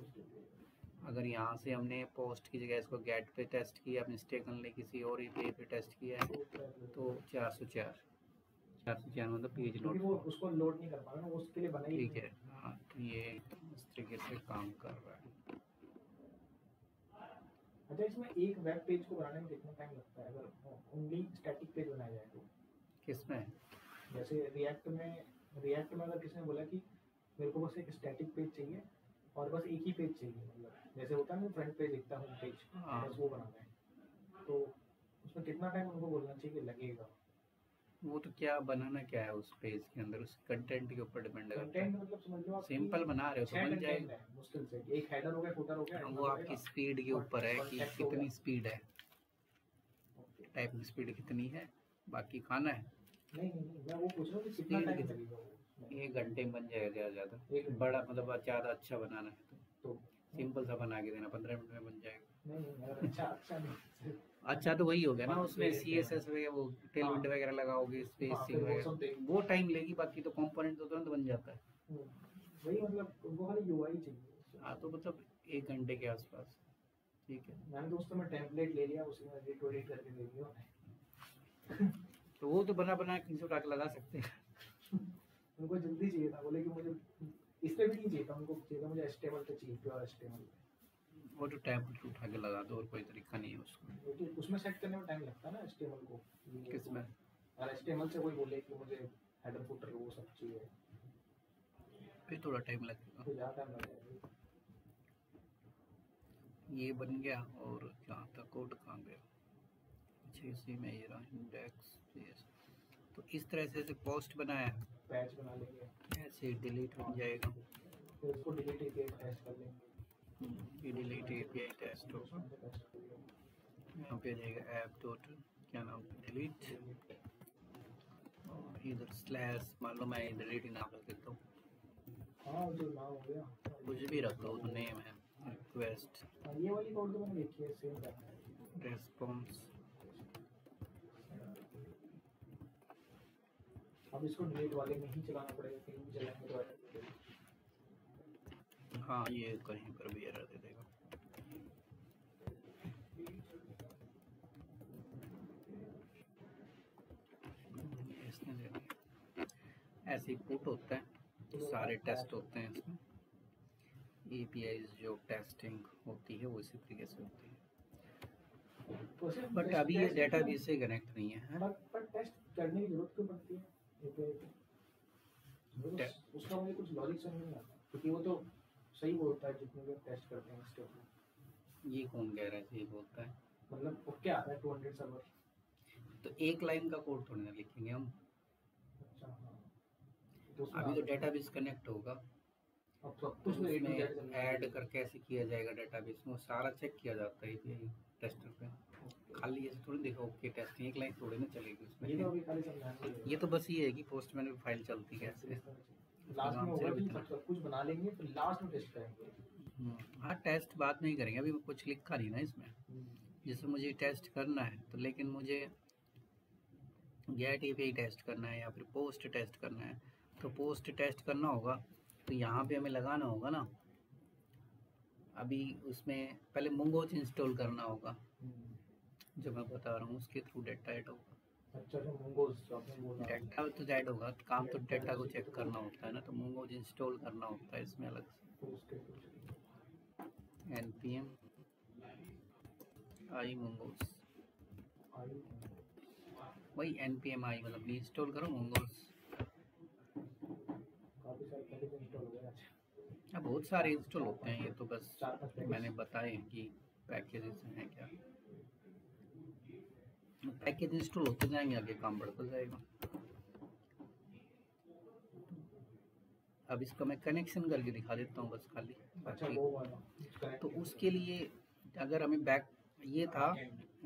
अगर यहाँ से हमने पोस्ट की जगह इसको गेट पे टेस्ट किया, मिस्टेकनली किसी और एपीआई पे टेस्ट किया है, तो 404 मतलब पेज नोट, उसको लोड नहीं कर पा रहा, उसके लिए बनाई, ठीक है। हाँ, तो ये इस तरीके से काम कर रहा है। अच्छा, इसमें एक वेब पेज को बनाने में कितना टाइम लगता है अगर ओनली स्टैटिक पेज बनाया जाए तो? किसमें? जैसे रिएक्ट में अगर किसी ने बोला कि मेरे को बस एक स्टैटिक पेज चाहिए और बस एक ही पेज चाहिए, मतलब जैसे होता है ना फ्रंट पेज दिखता है, होम पेज, बस वो बनाना है, तो उसमें कितना टाइम उनको बोलना चाहिए कि लगेगा? वो तो क्या बनाना क्या है उस पेज के अंदर, उस कंटेंट के ऊपर डिपेंड करता है। कंटेंट मतलब समझ लो आप सिंपल बना रहे हो तो बन जाएगा, मुश्किल से एक हेडर हो गया, फुटर हो गया, वो आपकी स्पीड के ऊपर है कि कितनी स्पीड है, टाइपिंग स्पीड कितनी है, बाकी खाना है। नहीं मैं वो पूछ रहा हूँ कि कितना टाइम लगेगा? 1 घंटे में बन जाएगा, ज़्यादा बड़ा मतलब ज़्यादा अच्छा बनाना है तो सिंपल सा बना के देना, 15 मिनट में बन जाएगा। अच्छा तो वही हो गया ना, उसमें CSS वगैरह, वो टेलविंड वगैरह लगाओगे, स्पेसिंग वगैरह, वो टाइम लेगी, बाकी तो कंपोनेंट तो तुरंत बन जाता है। वही मतलब उनको खाली UI चाहिए। हाँ, तो मतलब 1 घंटे के आसपास, ठीक है। मैंने दोस्तों में टेम्पलेट ले लिया, उसी में एडिट करके दे दिया। तो वो तो बना के उठा के लगा सकते हैं। उनको जल्दी चाहिए था, बोले कि मुझे इस पे भी नहीं चाहिए था, उनको चाहिए था मुझे HTML पे चाहिए, प्योर HTML। वो तो टेम्पलेट उठा के लगा दो, और कोई तरीका नहीं है उसको। तो उसमें सेट करने में टाइम लगता है ना HTML को। किसमें? और HTML से कोई बोले कि मुझे हेडर फुटर वो सब चाहिए, फिर थोड़ा टाइम लगेगा, तो ज़्यादा टाइम लगेगा। ये बन गया, और जहाँ तक कोड कहाँ गया, अच्छा इसी में ये रहा इंडेक्स। तो इस तरह से पोस्ट बनाया, पैच बना लेंगे, ऐसे डिलीट हो जाएगा, फिर उसको डिलीट API टेस्ट कर लेंगे। ये डिलीट API टेस्ट होगा, यहाँ पे जाएगा ऐप डॉट क्या नाम डिलीट, और इधर स्लैश, मान लो मैं डिलीट ही नाम रख देता हूँ, हाँ जो नाम हो गया कुछ भी रख दो, तो नेम है रिक्वेस्ट ये वाली कोड तो मैंने देखी है, सेम करना है। रेस्पॉन्स। अब इसको डिलीट वाले में ही चलाना पड़ेगा, कहीं भी चलाएंगे तो हाँ ये कहीं पर भी एरर दे देगा। इसने दे दिया। ऐसे पुट होता है, सारे टेस्ट होते हैं इसमें। API जो टेस्टिंग होती है वो इसी तरीके से होती है, बट अभी ये डेटाबेस से कनेक्ट नहीं है। पर टेस्ट करने की जरूरत क्यों पड़ती है? उसका मुझे कुछ लॉजिक समझ नहीं आता, क्योंकि वो तो सही बोलता है जितने भी टेस्ट करते हैं स्टेप में। ये कौन कह रहा है सही बोलता है? मतलब वो क्या आता है 200 सर्वर, तो एक लाइन का कोड थोड़ी ना लिखेंगे हम। अच्छा हाँ, तो अभी तो डेटाबेस कनेक्ट होगा, अब सब कुछ उसमें ऐड करके ऐसे किया जाएगा डेटाबेस में, सारा चेक किया जाता है API टेस्टर पे। खाली ऐसे थोड़ी देखो ओके टेस्टिंग एक लाइन थोड़ी ना चलेगी उसमें। ये तो अभी खाली समझाने ये तो बस ये है कि पोस्टमैन में फाइल चलती है कैसे, लास्ट में होगा कि सब कुछ बना लेंगे फिर लास्ट में टेस्ट करेंगे। हाँ टेस्ट बाद में ही करेंगे, अभी कुछ लिखा नहीं ना इसमें। जैसे मुझे टेस्ट करना है तो, लेकिन मुझे गेट API टेस्ट करना है या फिर पोस्ट टेस्ट करना है, तो पोस्ट टेस्ट करना होगा तो यहाँ पे हमें लगाना होगा ना। अभी उसमें पहले मोंगोज इंस्टॉल करना होगा, जो मैं बता रहा हूँ उसके थ्रू डेटा ऐड होगा। अच्छा तो मोंगोज आपने बोला डेटा तो ऐड होगा, काम तो डेटा को चेक करना होता है ना, तो मोंगोज इंस्टॉल करना होता है इसमें अलग से। npm i मोंगोज, वही npm i मतलब इंस्टॉल करो मोंगोज। काफी सारे पैकेज इंस्टॉल हो गए। अब बहुत सारे इंस्टॉल होते हैं, ये तो बस मैंने बताए कि पैकेजेस हैं क्या। पैकेज इंस्टॉल होते जाएंगे, आगे काम बढ़ता जाएगा। अब इसका मैं कनेक्शन करके दिखा देता हूँ बस खाली। अच्छा तो उसके लिए अगर हमें बैक ये था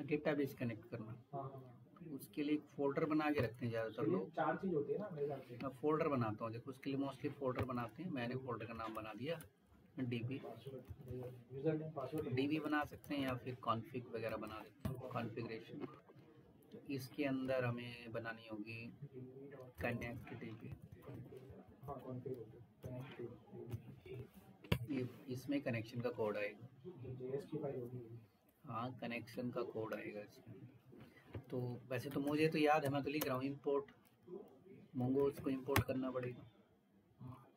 डेटाबेस कनेक्ट करना, तो उसके लिए एक फोल्डर बना के रखते हैं ज़्यादातर लोग। 4 चीज होती है ना मेरे ख्याल से। मैं फोल्डर बनाता हूँ, देखो उसके लिए मोस्टली फोल्डर बनाते हैं। मैंने फोल्डर का नाम बना दिया DB। DB बना सकते हैं या फिर कॉन्फ़िग वगैरह बना देते हैं, कॉन्फ़िगरेशन। तो इसके अंदर हमें बनानी होगी कनेक्ट DB। ये इसमें कनेक्शन का कोड आएगा। हाँ कनेक्शन का कोड आएगा इसमें। तो वैसे तो मुझे तो याद है, मैं तो लिख रहा हूँ इंपोर्ट मोंगोज को इंपोर्ट करना पड़ेगा।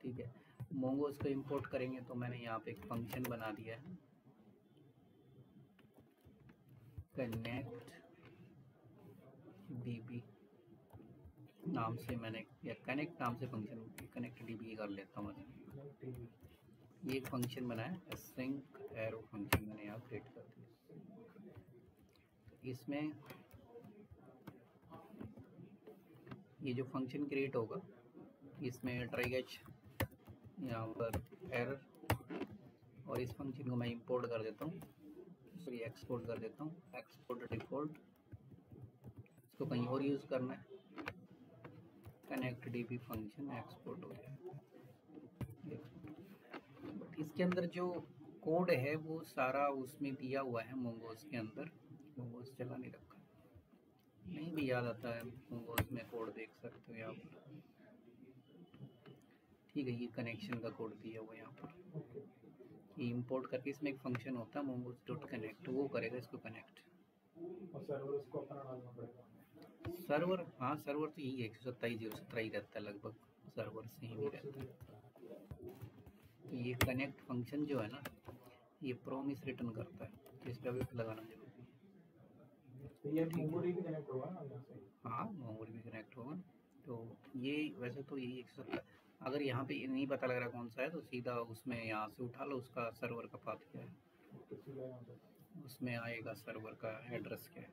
ठीक है, मोंगोज को इंपोर्ट करेंगे तो मैंने यहाँ पे एक फंक्शन बना दिया है कनेक्ट DB नाम से। मैंने या कनेक्ट नाम से फंक्शन कनेक्ट DB कर लेता हूँ। ये एक फंक्शन बनाया सिंक एरो फंक्शन, मैंने यहाँ क्रिएट कर दिया। इसमें ये जो फंक्शन क्रिएट होगा इसमें ट्राई कैच यहाँ पर एरर, और इस फंक्शन को मैं इंपोर्ट कर देता हूँ, सॉरी एक्सपोर्ट कर देता हूँ। एक्सपोर्ट डिफ़ॉल्ट, इसको कहीं और यूज़ करना है। कनेक्ट DB फंक्शन एक्सपोर्ट हो गया। बट इसके अंदर जो कोड है वो सारा उसमें दिया हुआ है मोंगोज के अंदर। मोंगोज चला नहीं रखा, नहीं भी याद आता है। मोंगोज में कोड देख सकते हो यहाँ पर। ठीक है, ये कनेक्शन का कोड दिया हुआ है यहाँ पर। ये इंपोर्ट करके इसमें एक फंक्शन होता है मोंगोज डॉट कनेक्ट, वो करेगा इसको कनेक्ट। सर्वर हाँ सर्वर तो यही है 127.0.17 ही रहता है लगभग, सर्वर से ही रहता है। तो ये कनेक्ट फंक्शन जो है ना, ये प्रॉमिस रिटर्न करता है, तो इस पर भी लगाना जरूरी है। हाँ मोंगोज भी कनेक्ट होगा। तो ये वैसे तो यही 170, अगर यहाँ पे नहीं पता लग रहा कौन सा है तो सीधा उसमें यहाँ से उठा लो उसका सर्वर का पाथ क्या है, उसमें आएगा सर्वर का एड्रेस क्या है।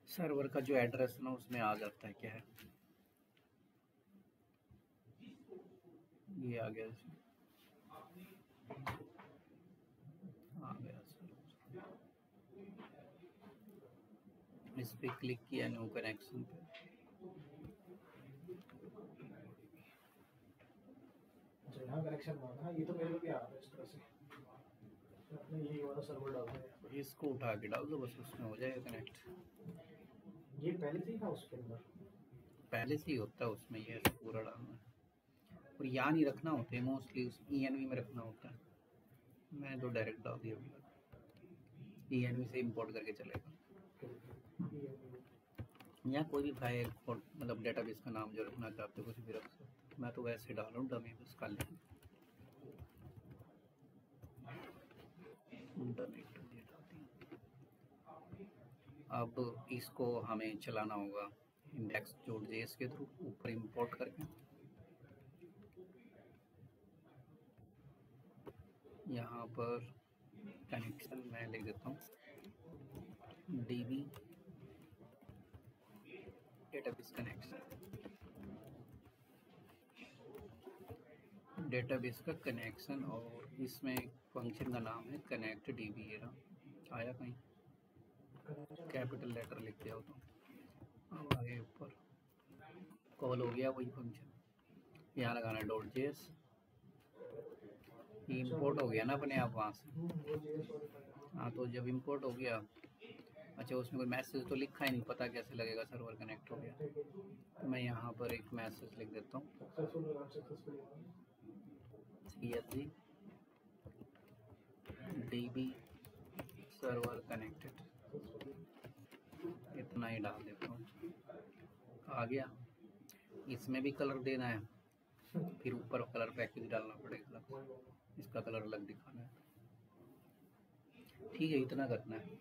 सर्वर का जो एड्रेस है ना उसमें आ जाता है क्या है। ये आ गया इसमें, आ गया सर्वर। इस पे क्लिक किया न्यू कनेक्शन पे। अच्छा यहाँ कनेक्शन मांगा। हाँ ये तो मेरे को भी आ रहा है इस तरह से। अपने यही वाला सर्वर डाल दिया। इसको उठा के डाल दो बस, उसमें हो जाएगा कनेक्ट। ये पहले से ही था उसके अंदर? पहले से ही होता है उसमें, ये पूरा डालना है। और यहाँ नहीं रखना होता है मोस्टली, उस ENV में रखना होता है। मैंने तो डायरेक्ट डाल दिया, ENV से इंपोर्ट करके चलेगा। या कोई भी फाइल मतलब डेटाबेस का नाम जो रखना चाहते हो कुछ भी रख सकते। मैं तो वैसे डाल रहा हूँ डमी बस खाली। अब इसको हमें चलाना होगा index.js के थ्रू ऊपर इंपोर्ट करके। यहाँ पर कनेक्शन मैं लिख देता हूँ DB डेटाबेस कनेक्शन, डेटाबेस का कनेक्शन। और इसमें फंक्शन का नाम है कनेक्ट DB। ये रहा, आया कहीं कैपिटल लेटर लिख दिया हो तो। अब आगे ऊपर कॉल हो गया वही फंक्शन, यहाँ लगाना है .js। ये इंपोर्ट हो गया ना अपने आप वहाँ से। हाँ तो जब इंपोर्ट हो गया, अच्छा उसमें कोई मैसेज तो लिखा ही नहीं, पता कैसे लगेगा सर्वर कनेक्ट हो गया। तो मैं यहाँ पर एक मैसेज लिख देता हूँ CSG DB सर्वर कनेक्टेड, इतना ही डाल देता हूँ। आ गया। इसमें भी कलर देना है, फिर ऊपर कलर पैकेज डालना पड़ेगा, इसका कलर अलग दिखाना है। ठीक है, इतना करना है।